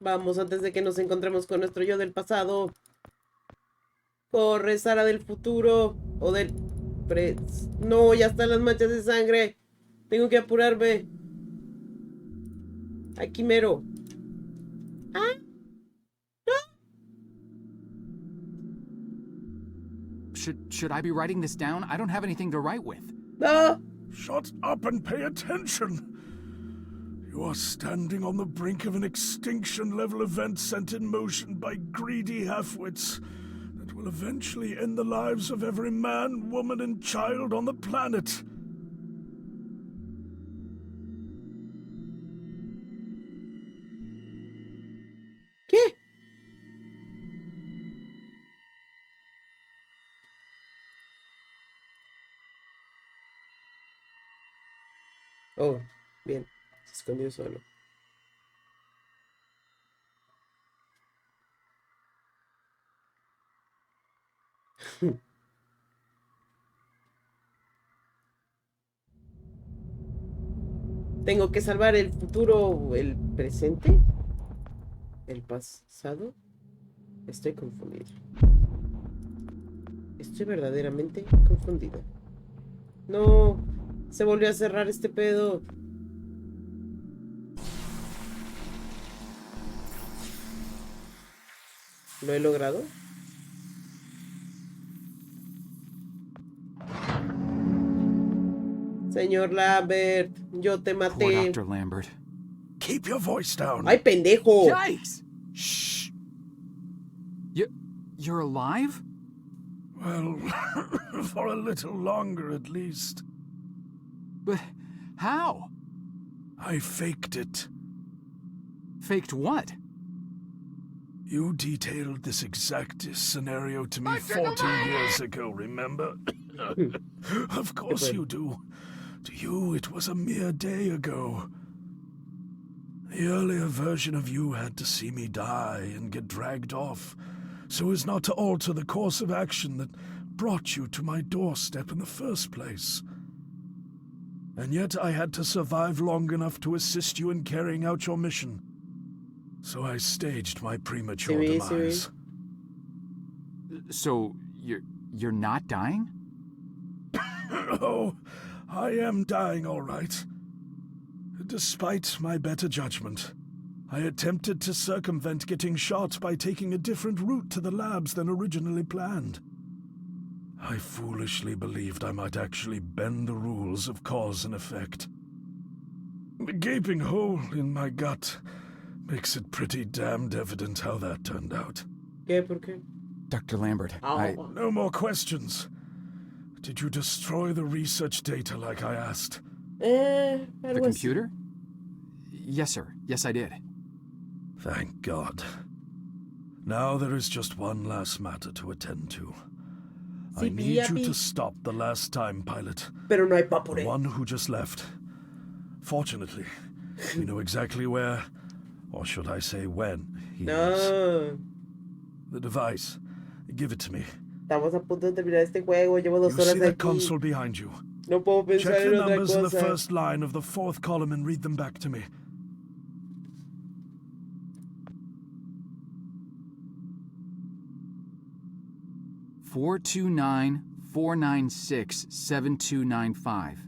Speaker 1: Vamos, antes de que nos encontremos con nuestro yo del pasado. Corre, Sara del futuro. O del... No, ya están las manchas de sangre. Tengo que apurarme. Aquí mero. ¿Ah?
Speaker 4: Should I be writing this down? I don't have anything to write with.
Speaker 1: No.
Speaker 5: Shut up and pay attention. You are standing on the brink of an extinction-level event sent in motion by greedy half-wits that will eventually end the lives of every man, woman, and child on the planet.
Speaker 1: ¿Qué? Oh, bien. Se escondió solo. Tengo que salvar el futuro, el presente, el pasado. Estoy confundida. Estoy verdaderamente confundida. No, se volvió a cerrar este pedo. ¿Lo he logrado? Señor Lambert, yo te
Speaker 4: Poor
Speaker 1: maté.
Speaker 4: Dr. Lambert.
Speaker 5: Keep your voice down.
Speaker 1: ¡Ay, pendejo!
Speaker 4: Yikes!
Speaker 5: Shh.
Speaker 4: You're alive?
Speaker 5: Well, for a little longer at least.
Speaker 4: But how?
Speaker 5: I faked it.
Speaker 4: Faked what?
Speaker 5: You detailed this exact scenario to me 14 years ago, remember? Of course you do. To you, it was a mere day ago. The earlier version of you had to see me die and get dragged off, so as not to alter the course of action that brought you to my doorstep in the first place. And yet I had to survive long enough to assist you in carrying out your mission. So I staged my premature demise.
Speaker 4: So, you're not dying?
Speaker 5: Oh, I am dying all right. Despite my better judgment, I attempted to circumvent getting shot by taking a different route to the labs than originally planned. I foolishly believed I might actually bend the rules of cause and effect. The gaping hole in my gut makes it pretty damned evident how that turned out.
Speaker 1: ¿Qué? ¿Por qué?
Speaker 4: Dr. Lambert,
Speaker 5: No more questions. Did you destroy the research data like I asked?
Speaker 4: The computer? Yes, sir. Yes, I did.
Speaker 5: Thank God. Now there is just one last matter to attend to. I need you to stop the last time pilot.
Speaker 1: Pero no hay papure.
Speaker 5: The one who just left. Fortunately, we know exactly where, or should I say when, he is. The device. Give it to me.
Speaker 1: Estamos a punto de terminar este juego. Llevo 2
Speaker 5: You see
Speaker 1: horas
Speaker 5: the
Speaker 1: aquí.
Speaker 5: console behind you.
Speaker 1: No puedo pensar
Speaker 5: Check
Speaker 1: en
Speaker 5: the
Speaker 1: otra
Speaker 5: numbers in the
Speaker 1: cosa.
Speaker 5: first line of the 4th column and read them back to me.
Speaker 4: Four two nine 496 7295.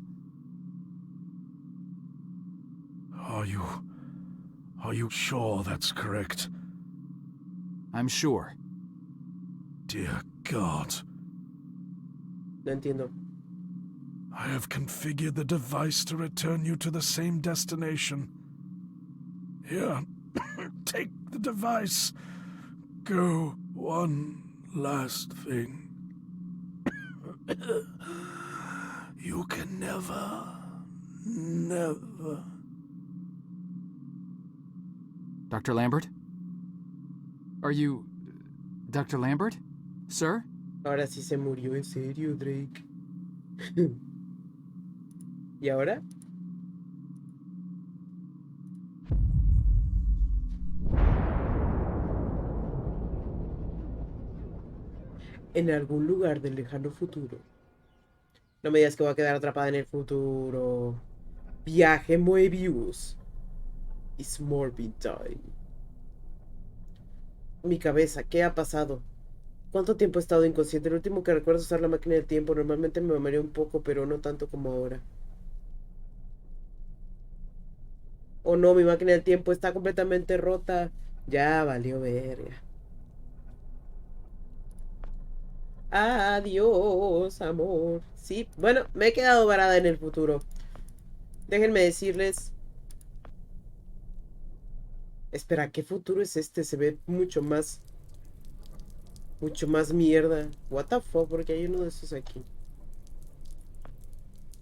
Speaker 5: Are you sure that's correct?
Speaker 4: I'm sure.
Speaker 5: Dear God.
Speaker 1: No entiendo.
Speaker 5: I have configured the device to return you to the same destination. Here, take the device. Go one last thing. You can never.
Speaker 4: Dr. Lambert? Are you... Dr. Lambert? Sir?
Speaker 1: Ahora sí se murió en serio, Drake. ¿Y ahora? En algún lugar del lejano futuro. No me digas que voy a quedar atrapada en el futuro. Viaje Moebius. It's Morbid Time. Mi cabeza, ¿qué ha pasado? ¿Cuánto tiempo he estado inconsciente? El último que recuerdo es usar la máquina del tiempo. Normalmente me mareo un poco, pero no tanto como ahora. Oh no, mi máquina del tiempo está completamente rota. Ya valió verga. Adiós, amor. Sí, bueno, me he quedado varada en el futuro. Déjenme decirles. Espera, ¿qué futuro es este? Se ve mucho más. Mucho más mierda. What the fuck, porque hay uno de esos aquí.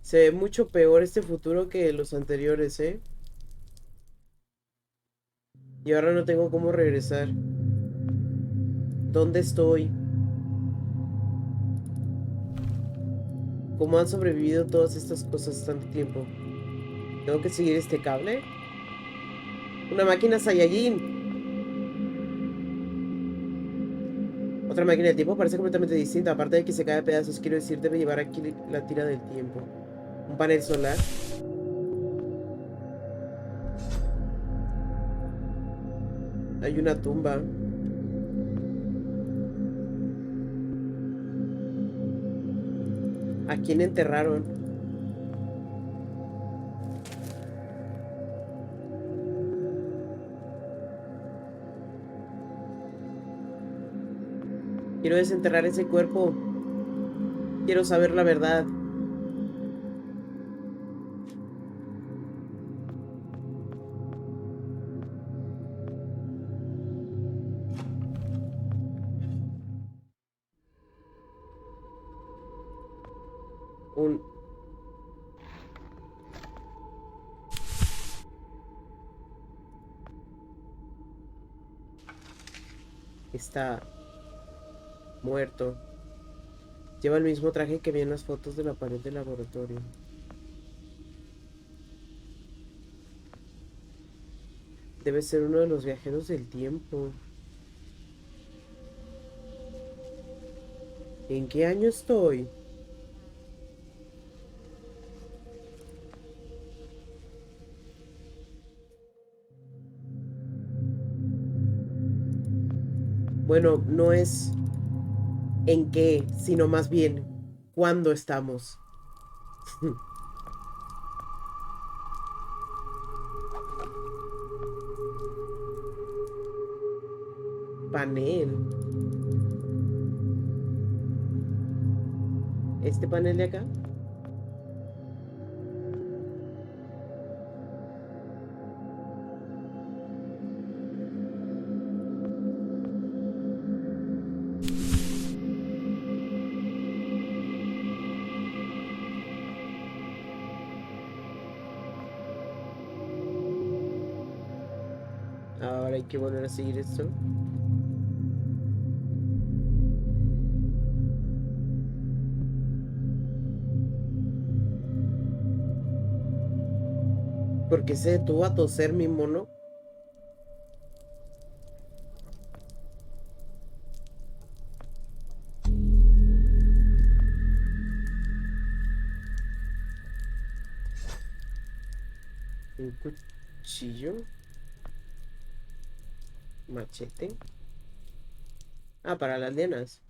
Speaker 1: Se ve mucho peor este futuro que los anteriores, ¿eh? Y ahora no tengo cómo regresar. ¿Dónde estoy? ¿Cómo han sobrevivido todas estas cosas tanto tiempo? ¿Tengo que seguir este cable? Una máquina Saiyajin. Otra máquina de tiempo parece completamente distinta. Aparte de que se cae a pedazos, quiero decir, debe llevar aquí la tira del tiempo. Un panel solar. Hay una tumba. ¿A quién enterraron? Quiero desenterrar ese cuerpo. Quiero saber la verdad. Está muerto. Lleva el mismo traje que vi en las fotos de la pared del laboratorio. Debe ser uno de los viajeros del tiempo. ¿En qué año estoy? Bueno, no es en qué, sino más bien cuándo estamos. Panel. ¿Este panel de acá? Ahora hay que volver a seguir esto. ¿Por qué se detuvo a toser mi mono? Un cuchillo. Machete. Ah, para las lianas.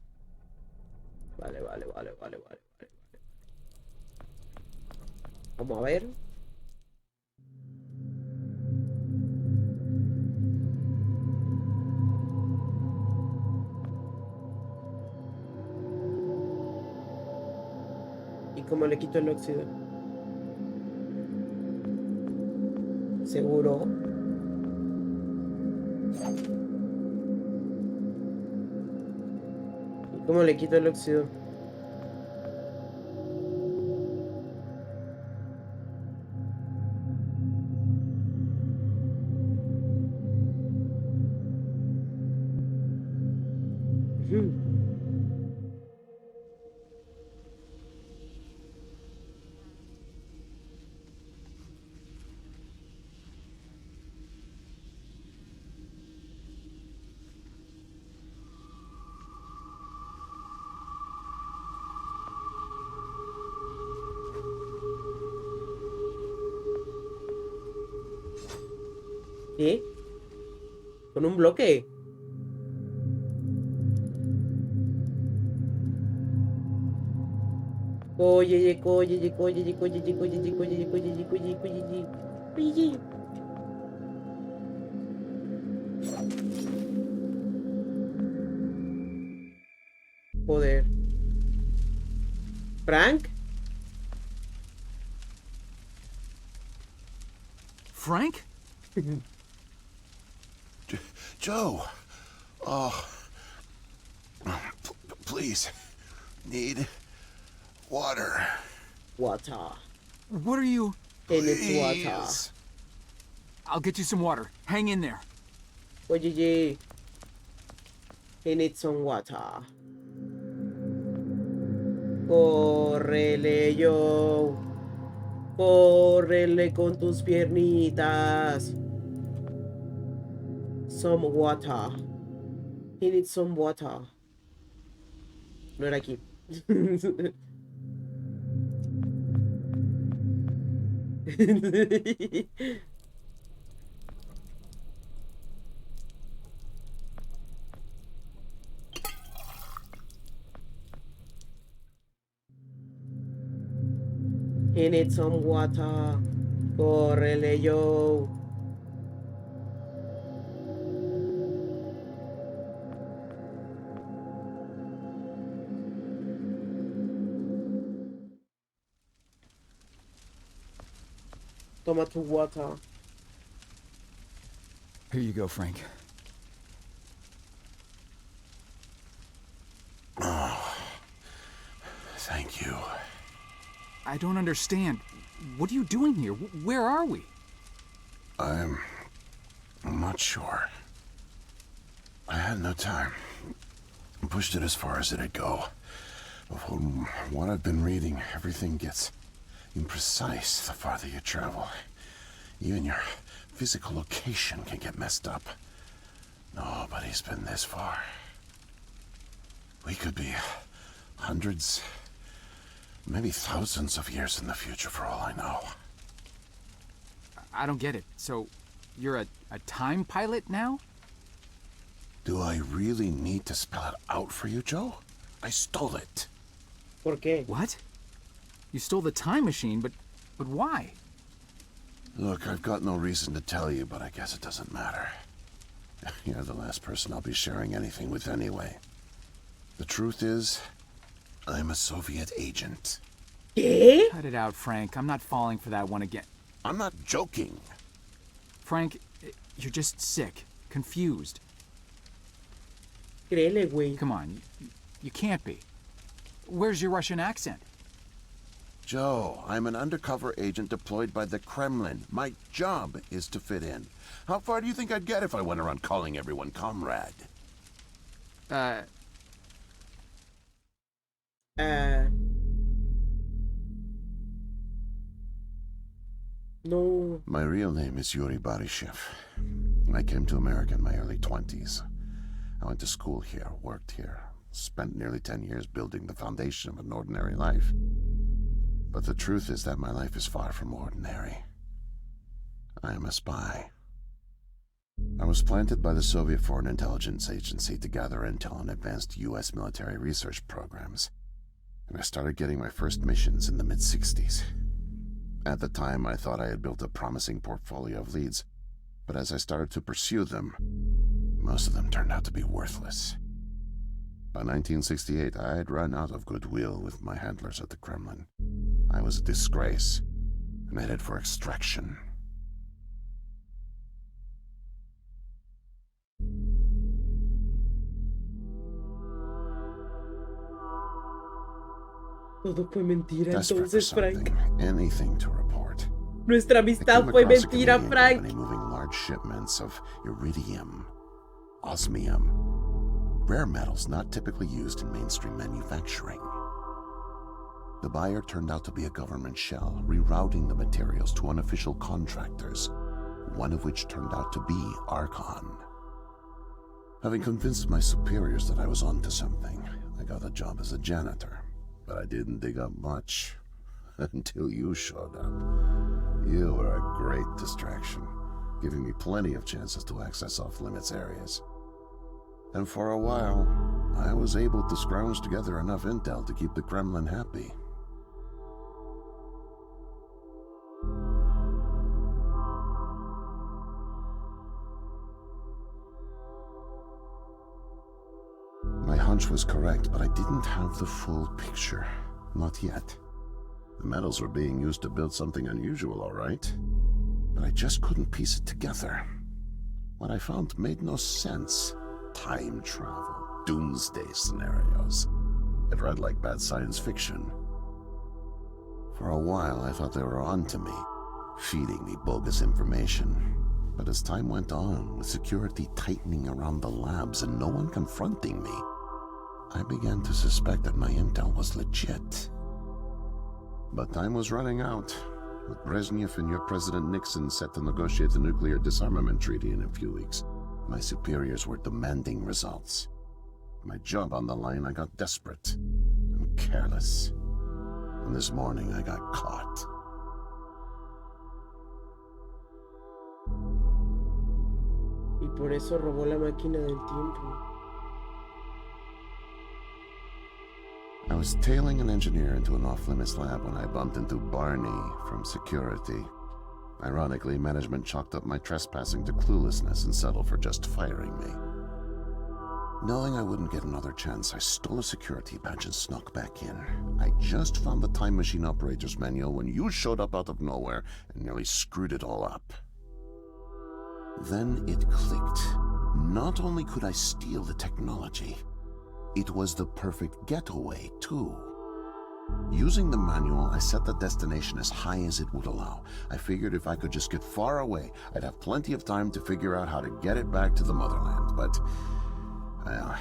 Speaker 1: Vale, vale, vale, vale, vale, vale. Vamos a ver. ¿Y cómo le quito el óxido? Seguro. ¿Y cómo le quito el óxido? Ujú. ¿Qué? ¿Con un bloque? Oye, oye, oye, oye, oye, oye, oye, oye, oye, oye, oye, oye, oye. Joder. ¿Frank?
Speaker 4: Frank?
Speaker 9: Joe! Oh. Please. Need water.
Speaker 1: Water.
Speaker 4: What are you...
Speaker 1: And it's water.
Speaker 9: Please.
Speaker 4: I'll get you some water. Hang in there.
Speaker 1: Oye, he needs some water. Córrele, yo. Córrele con tus piernitas. Some water. He needs some water. No era aquí. He needs some water. Córrele, yo. Toma tu water.
Speaker 7: Here you go, Frank.
Speaker 9: Oh. Thank you.
Speaker 4: I don't understand. What are you doing here? Where are we?
Speaker 9: I'm not sure. I had no time. I pushed it as far as it'd go. But from what I've been reading, everything gets imprecise the farther you travel. Even your physical location can get messed up. Nobody's been this far. We could be hundreds, maybe thousands of years in the future for all I know.
Speaker 4: I don't get it. So, you're a time pilot now?
Speaker 9: Do I really need to spell it out for you, Joe? I stole it.
Speaker 1: ¿Por qué?
Speaker 4: What? You stole the time machine, but why?
Speaker 9: Look, I've got no reason to tell you, but I guess it doesn't matter. You're the last person I'll be sharing anything with anyway. The truth is, I'm a Soviet agent.
Speaker 1: ¿Qué?
Speaker 4: Cut it out, Frank. I'm not falling for that one again.
Speaker 9: I'm not joking.
Speaker 4: Frank, you're just sick, confused.
Speaker 1: Créele, güey.
Speaker 4: Come on, you can't be. Where's your Russian accent?
Speaker 9: Joe, I'm an undercover agent deployed by the Kremlin. My job is to fit in. How far do you think I'd get if I went around calling everyone comrade?
Speaker 1: No.
Speaker 9: My real name is Yuri Barishev. I came to America in my early 20s. I went to school here, worked here, spent nearly 10 years building the foundation of an ordinary life. But the truth is that my life is far from ordinary. I am a spy. I was planted by the Soviet Foreign Intelligence Agency to gather intel on advanced U.S. military research programs, and I started getting my first missions in the mid-60s. At the time, I thought I had built a promising portfolio of leads, but as I started to pursue them, most of them turned out to be worthless. By 1968, I had run out of goodwill with my handlers at the Kremlin. I was a disgrace and headed for extraction.
Speaker 1: Todo fue mentira
Speaker 9: Desperate for
Speaker 1: entonces, Frank.
Speaker 9: something, anything to report.
Speaker 1: Nuestra
Speaker 9: I
Speaker 1: amistad
Speaker 9: came
Speaker 1: fue
Speaker 9: across a
Speaker 1: mentira,
Speaker 9: Canadian
Speaker 1: Frank.
Speaker 9: company moving large shipments of iridium, osmium, rare metals not typically used in mainstream manufacturing. The buyer turned out to be a government shell, rerouting the materials to unofficial contractors, one of which turned out to be Archon. Having convinced my superiors that I was onto something, I got a job as a janitor, but I didn't dig up much until you showed up. You were a great distraction, giving me plenty of chances to access off-limits areas. And for a while, I was able to scrounge together enough intel to keep the Kremlin happy. My hunch was correct, but I didn't have the full picture. Not yet. The metals were being used to build something unusual, all right. But I just couldn't piece it together. What I found made no sense. Time travel, doomsday scenarios. It read like bad science fiction. For a while, I thought they were onto me, feeding me bogus information. But as time went on, with security tightening around the labs and no one confronting me, I began to suspect that my intel was legit. But time was running out, with Brezhnev and your President Nixon set to negotiate the nuclear disarmament treaty in a few weeks. My superiors were demanding results. My job on the line, I got desperate and careless. And this morning, I got caught.
Speaker 1: Y por eso robó la máquina del tiempo.
Speaker 9: I was tailing an engineer into an off-limits lab when I bumped into Barney from security. Ironically, management chalked up my trespassing to cluelessness and settled for just firing me. Knowing I wouldn't get another chance, I stole a security badge and snuck back in. I just found the time machine operator's manual when you showed up out of nowhere and nearly screwed it all up. Then it clicked. Not only could I steal the technology, it was the perfect getaway, too. Using the manual, I set the destination as high as it would allow. I figured if I could just get far away, I'd have plenty of time to figure out how to get it back to the motherland. But, well,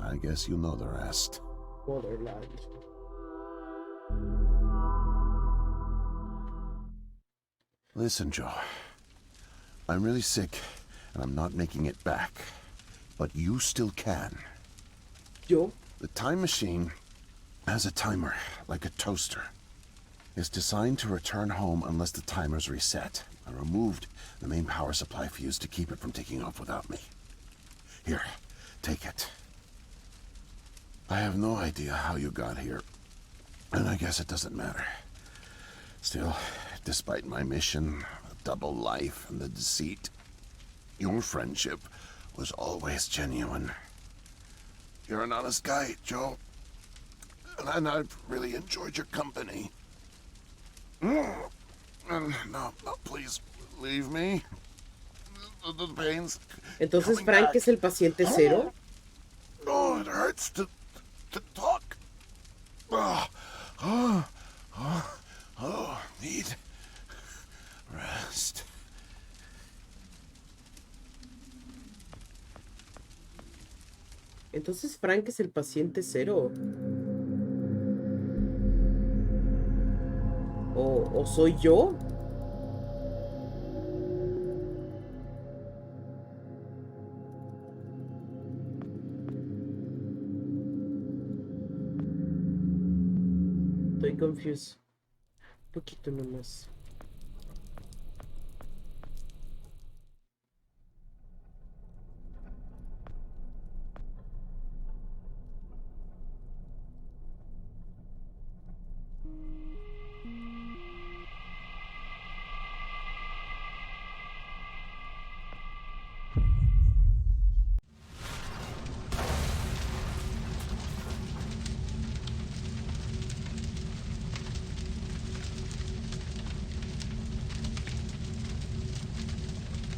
Speaker 9: I guess you know the rest.
Speaker 1: Motherland.
Speaker 9: Listen, Joe. I'm really sick, and I'm not making it back. But you still can.
Speaker 1: Yo?
Speaker 9: The time machine has a timer, like a toaster. It's designed to return home unless the timer's reset. I removed the main power supply fuse to keep it from taking off without me. Here, take it. I have no idea how you got here, and I guess it doesn't matter. Still, despite my mission, a double life, and the deceit, your friendship was always genuine. You're an honest guy, Joe. And I've really enjoyed your company. And no, please, leave me. The pain's
Speaker 1: Entonces
Speaker 9: coming
Speaker 1: Frank
Speaker 9: back.
Speaker 1: es el paciente cero.
Speaker 9: Oh, it hurts to talk. Need rest.
Speaker 1: Entonces Frank es el paciente cero. ¿O soy yo? Estoy confused. Un poquito nomás.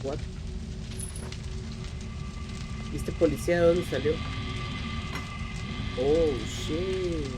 Speaker 1: What? ¿Y este policía de dónde salió? Oh, shit.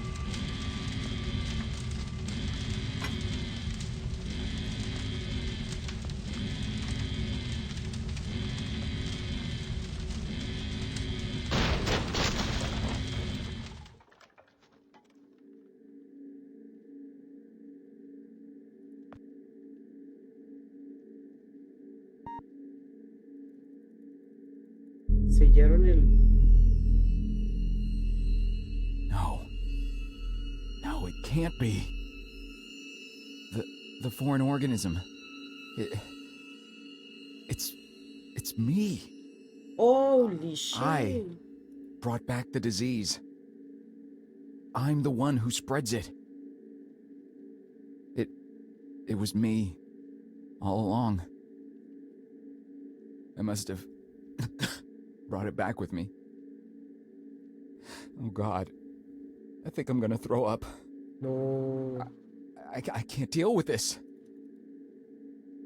Speaker 1: Sellaron el...
Speaker 4: No. No, it can't be. The foreign organism. It's me.
Speaker 1: Holy shit.
Speaker 4: I brought back the disease. I'm the one who spreads it. It was me all along. I must have brought it back with me. Oh God. I think I'm gonna throw up.
Speaker 1: No.
Speaker 4: I can't deal with this.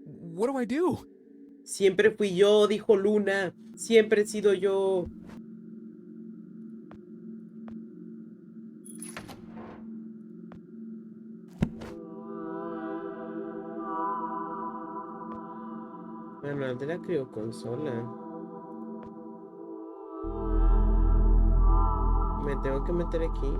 Speaker 4: What do I do?
Speaker 1: Siempre fui yo, dijo Luna. Siempre he sido yo. Manual de la crioconsola. Me tengo que meter aquí.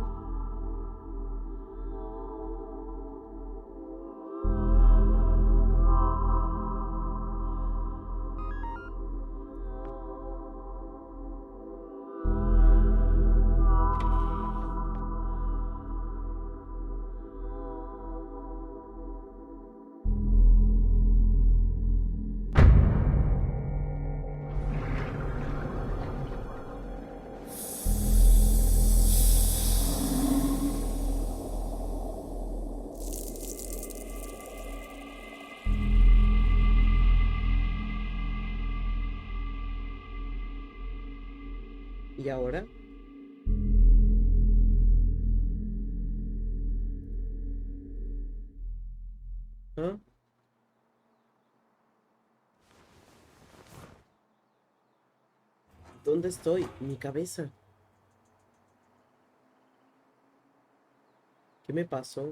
Speaker 1: ¿Y ahora? ¿Ah? ¿Dónde estoy? Mi cabeza. ¿Qué me pasó?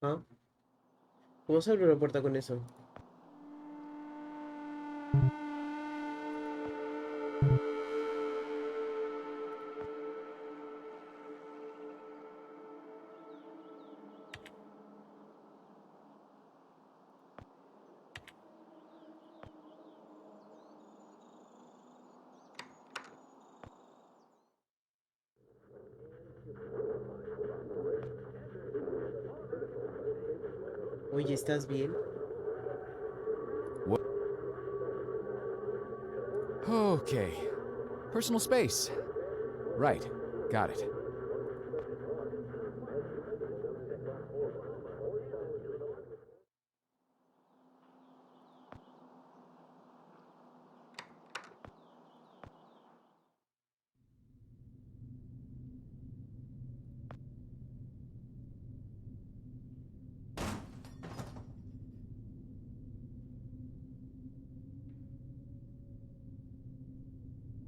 Speaker 1: ¿Ah? ¿Cómo se abrió la puerta con eso? Oye, ¿estás bien?
Speaker 4: What? Okay. Personal space. Right. Got it.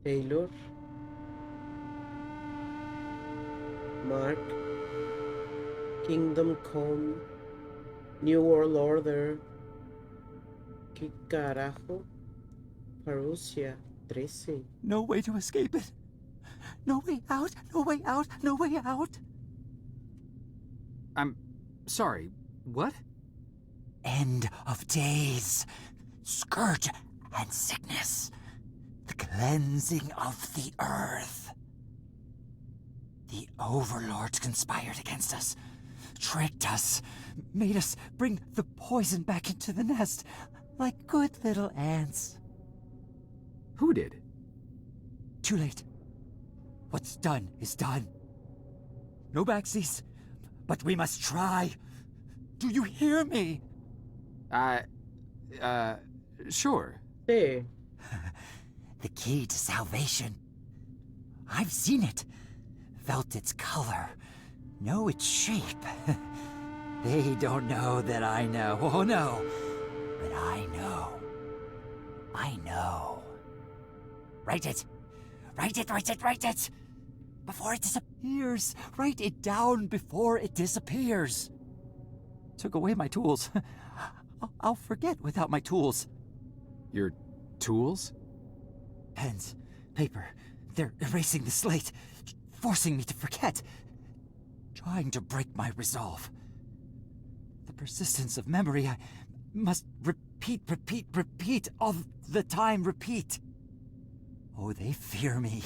Speaker 1: Taylor. Mark. Kingdom Come. New World Order. ¿Qué carajo? Parusia 13.
Speaker 7: No way to escape it. No way out, no way out, no way out.
Speaker 4: I'm sorry. What?
Speaker 7: End of days. Scourge and sickness. The cleansing of the earth. The overlords conspired against us. Tricked us. Made us bring the poison back into the nest. Like good little ants.
Speaker 4: Who did?
Speaker 7: Too late. What's done is done. No backseas, but we must try. Do you hear me?
Speaker 4: Sure.
Speaker 1: Sí.
Speaker 7: The key to salvation. I've seen it, felt its color, know its shape. They don't know that I know. Oh no, but I know. I know. Write it. Write it, write it, write it! Before it disappears. Write it down before it disappears. Took away my tools. I'll forget without my tools.
Speaker 4: Your tools?
Speaker 7: Pens, paper, they're erasing the slate, forcing me to forget, trying to break my resolve. The persistence of memory, I must repeat, all the time repeat. Oh, they fear me,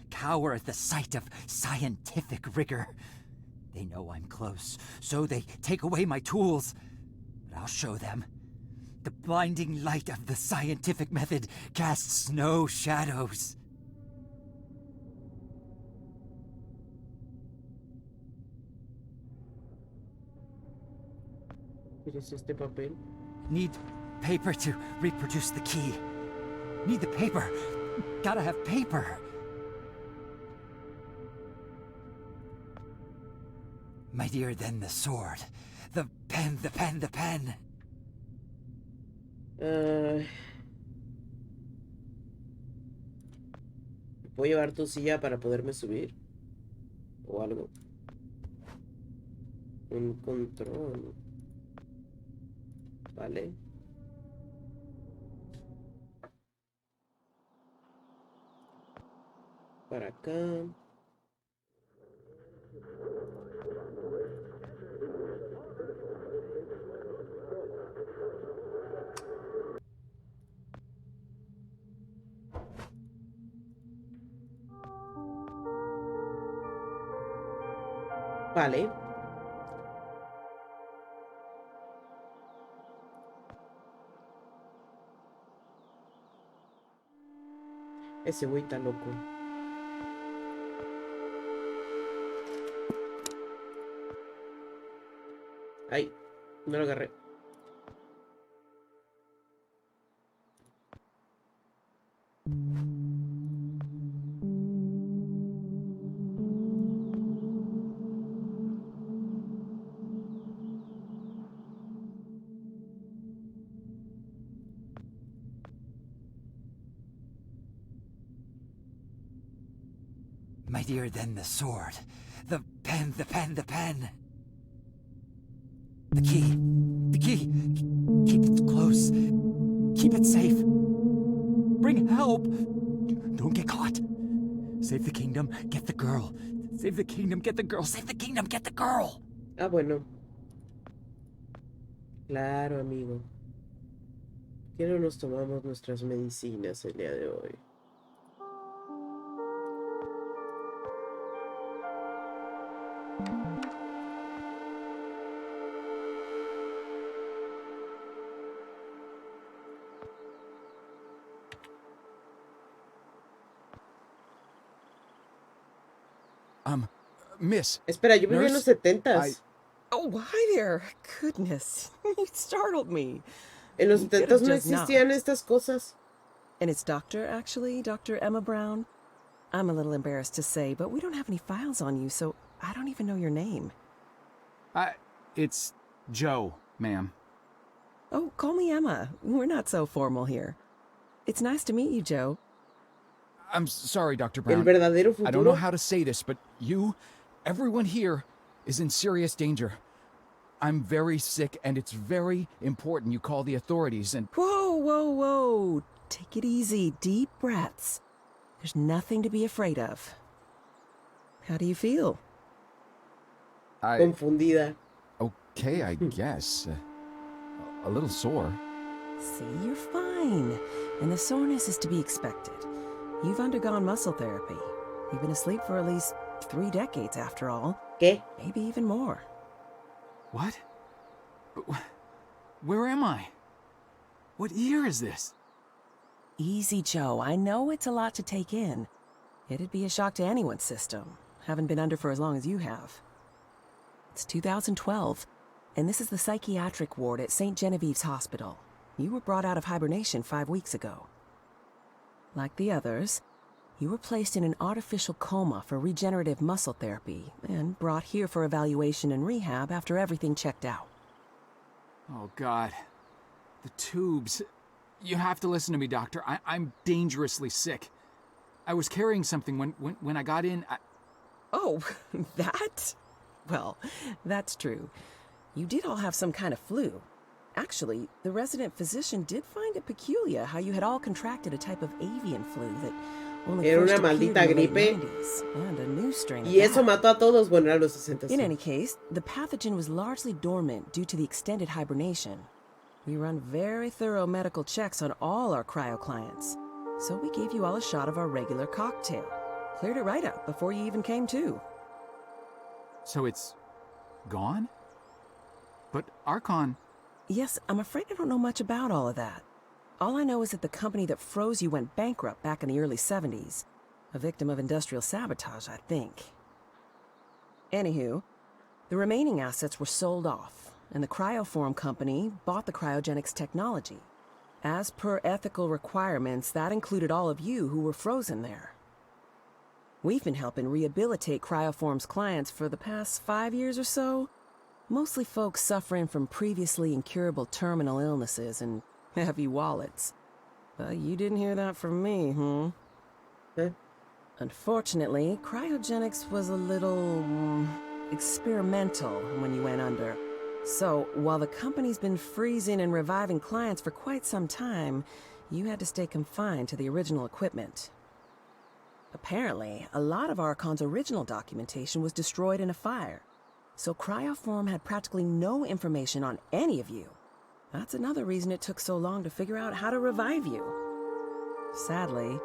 Speaker 7: cower at the sight of scientific rigor. They know I'm close, so they take away my tools. But I'll show them. The blinding light of the scientific method casts no shadows.
Speaker 1: ¿Quieres este papel?
Speaker 7: Need paper to reproduce the key. Need the paper. Gotta have paper. Mightier than the sword. The pen, the pen, the pen.
Speaker 1: ¿Puedo llevar tu silla para poderme subir? ¿O algo? Un control. Vale. Para acá. Vale. Ese güey está loco. Ay, no lo agarré.
Speaker 7: Mightier than the sword. The pen, the pen, the pen. The key. The key. Keep it close. Keep it safe. Bring help. Don't get caught. Save the kingdom, get the girl. Save the kingdom, get the girl. Save the kingdom, get the girl.
Speaker 1: Ah, bueno. Claro, amigo. ¿Por qué no nos tomamos nuestras medicinas el día de hoy?
Speaker 4: Miss.
Speaker 1: Espera, yo viví en los 70s.
Speaker 12: Oh, hi there. Goodness, you startled me.
Speaker 1: En los
Speaker 12: You could
Speaker 1: 70s
Speaker 12: have
Speaker 1: no
Speaker 12: just
Speaker 1: existían
Speaker 12: knocked.
Speaker 1: estas cosas.
Speaker 12: And it's Doctor, actually, Dr. Emma Brown. I'm a little embarrassed to say, but we don't have any files on you, so I don't even know your name.
Speaker 4: It's Joe, ma'am.
Speaker 12: Oh, call me Emma. We're not so formal here. It's nice to meet you, Joe.
Speaker 4: I'm sorry, Dr.
Speaker 1: El
Speaker 4: Brown.
Speaker 1: verdadero futuro.
Speaker 4: I don't know how to say this, but everyone here is in serious danger. I'm very sick, and it's very important you call the authorities and...
Speaker 12: Whoa, whoa, whoa. Take it easy. Deep breaths. There's nothing to be afraid of. How do you feel?
Speaker 1: Confundida.
Speaker 4: Okay, I guess. A little sore.
Speaker 12: See, you're fine. And the soreness is to be expected. You've undergone muscle therapy. You've been asleep for at least 3 decades, after all.
Speaker 1: ¿Qué?
Speaker 12: Maybe even more.
Speaker 4: What? Where am I? What year is this?
Speaker 12: Easy, Joe. I know it's a lot to take in. It'd be a shock to anyone's system. Haven't been under for as long as you have. It's 2012, and this is the psychiatric ward at St. Genevieve's Hospital. You were brought out of hibernation 5 weeks ago. Like the others, you were placed in an artificial coma for regenerative muscle therapy and brought here for evaluation and rehab after everything checked out.
Speaker 4: Oh, God. The tubes. You have to listen to me, Doctor. I'm dangerously sick. I was carrying something when I got in.
Speaker 12: Oh, that? Well, that's true. You did all have some kind of flu. Actually, the resident physician did find it peculiar how you had all contracted a type of avian flu that only
Speaker 1: Era
Speaker 12: first
Speaker 1: una
Speaker 12: appeared
Speaker 1: maldita
Speaker 12: in the late
Speaker 1: gripe.
Speaker 12: 90s, and a new strain of
Speaker 1: Y eso
Speaker 12: that.
Speaker 1: mató a todos. Bueno, a los 60.
Speaker 12: In any case, the pathogen was largely dormant due to the extended hibernation. We run very thorough medical checks on all our cryo clients, so we gave you all a shot of our regular cocktail. Cleared it right up before you even came to.
Speaker 4: So it's gone? But Archon...
Speaker 12: Yes, I'm afraid I don't know much about all of that. All I know is that the company that froze you went bankrupt back in the early 70s. A victim of industrial sabotage, I think. Anywho, the remaining assets were sold off, and the Cryoform company bought the cryogenics technology. As per ethical requirements, that included all of you who were frozen there. We've been helping rehabilitate Cryoform's clients for the past 5 years or so. Mostly folks suffering from previously incurable terminal illnesses and heavy wallets. But you didn't hear that from me,
Speaker 1: Huh?
Speaker 12: Unfortunately, cryogenics was a little experimental when you went under. So, while the company's been freezing and reviving clients for quite some time, you had to stay confined to the original equipment. Apparently, a lot of Archon's original documentation was destroyed in a fire. So Cryoform had practically no information on any of you. That's another reason it took so long to figure out how to revive you. Sadly,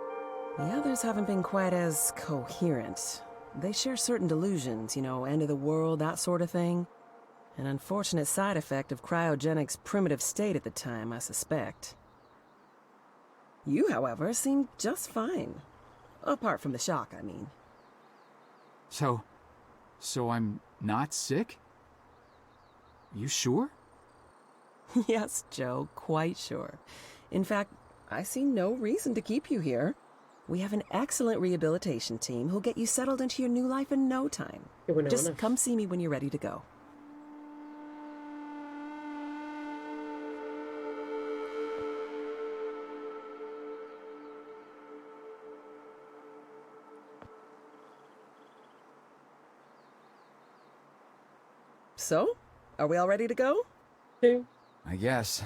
Speaker 12: the others haven't been quite as coherent. They share certain delusions, end of the world, that sort of thing. An unfortunate side effect of cryogenics' primitive state at the time, I suspect. You, however, seemed just fine. Apart from the shock, I mean.
Speaker 4: So I'm not sick? You sure?
Speaker 12: Yes, Joe, quite sure. In fact, I see no reason to keep you here. We have an excellent rehabilitation team who'll get you settled into your new life in no time.
Speaker 1: Qué buena
Speaker 12: Just
Speaker 1: onda.
Speaker 12: come see me when you're ready to go. So, are we all ready to go?
Speaker 4: I guess.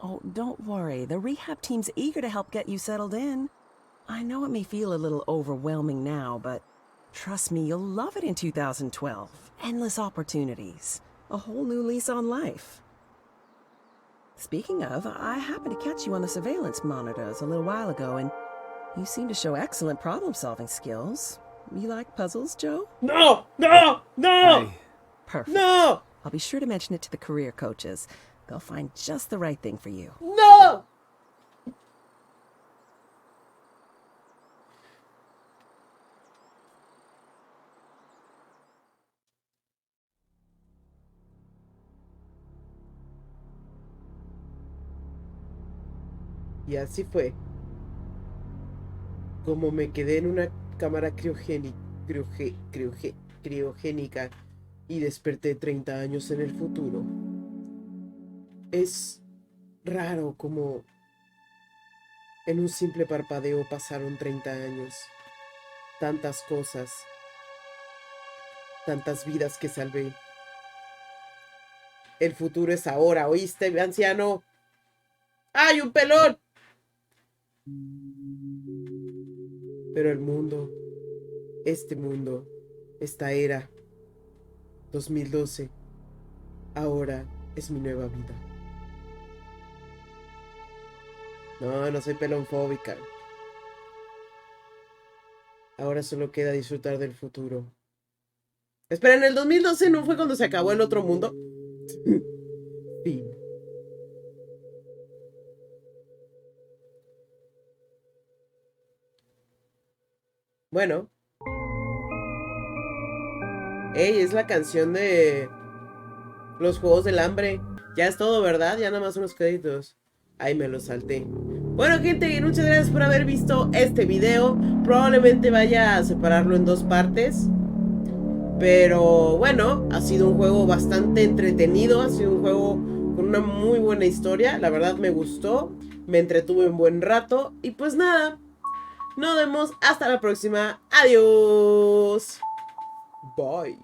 Speaker 12: Oh, don't worry. The rehab team's eager to help get you settled in. I know it may feel a little overwhelming now, but trust me, you'll love it in 2012. Endless opportunities. A whole new lease on life. Speaking of, I happened to catch you on the surveillance monitors a little while ago, and you seem to show excellent problem-solving skills. You like puzzles, Joe?
Speaker 1: No! No! No!
Speaker 12: Perfect.
Speaker 1: No!
Speaker 12: I'll be sure to mention it to the career coaches. They'll find just the right thing for you.
Speaker 1: No! Y así fue. Como me quedé en una cámara criogénica y desperté 30 años en el futuro. Es raro como en un simple parpadeo pasaron 30 años. Tantas cosas. Tantas vidas que salvé. El futuro es ahora, ¿oíste, anciano? ¡Ay, un pelón! Pero el mundo, este mundo, esta era, 2012, ahora es mi nueva vida. No, no soy pelonfóbica. Ahora solo queda disfrutar del futuro. Espera, ¿en el 2012 no fue cuando se acabó el otro mundo? Fin. Bueno. Ey, es la canción de los Juegos del Hambre. Ya es todo, ¿verdad? Ya nada más unos créditos. Ay, me lo salté. Bueno, gente, muchas gracias por haber visto este video. Probablemente vaya a separarlo en 2 partes. Pero bueno, ha sido un juego bastante entretenido. Ha sido un juego con una muy buena historia. La verdad me gustó. Me entretuve un buen rato. Y pues nada, nos vemos hasta la próxima. Adiós. Bye.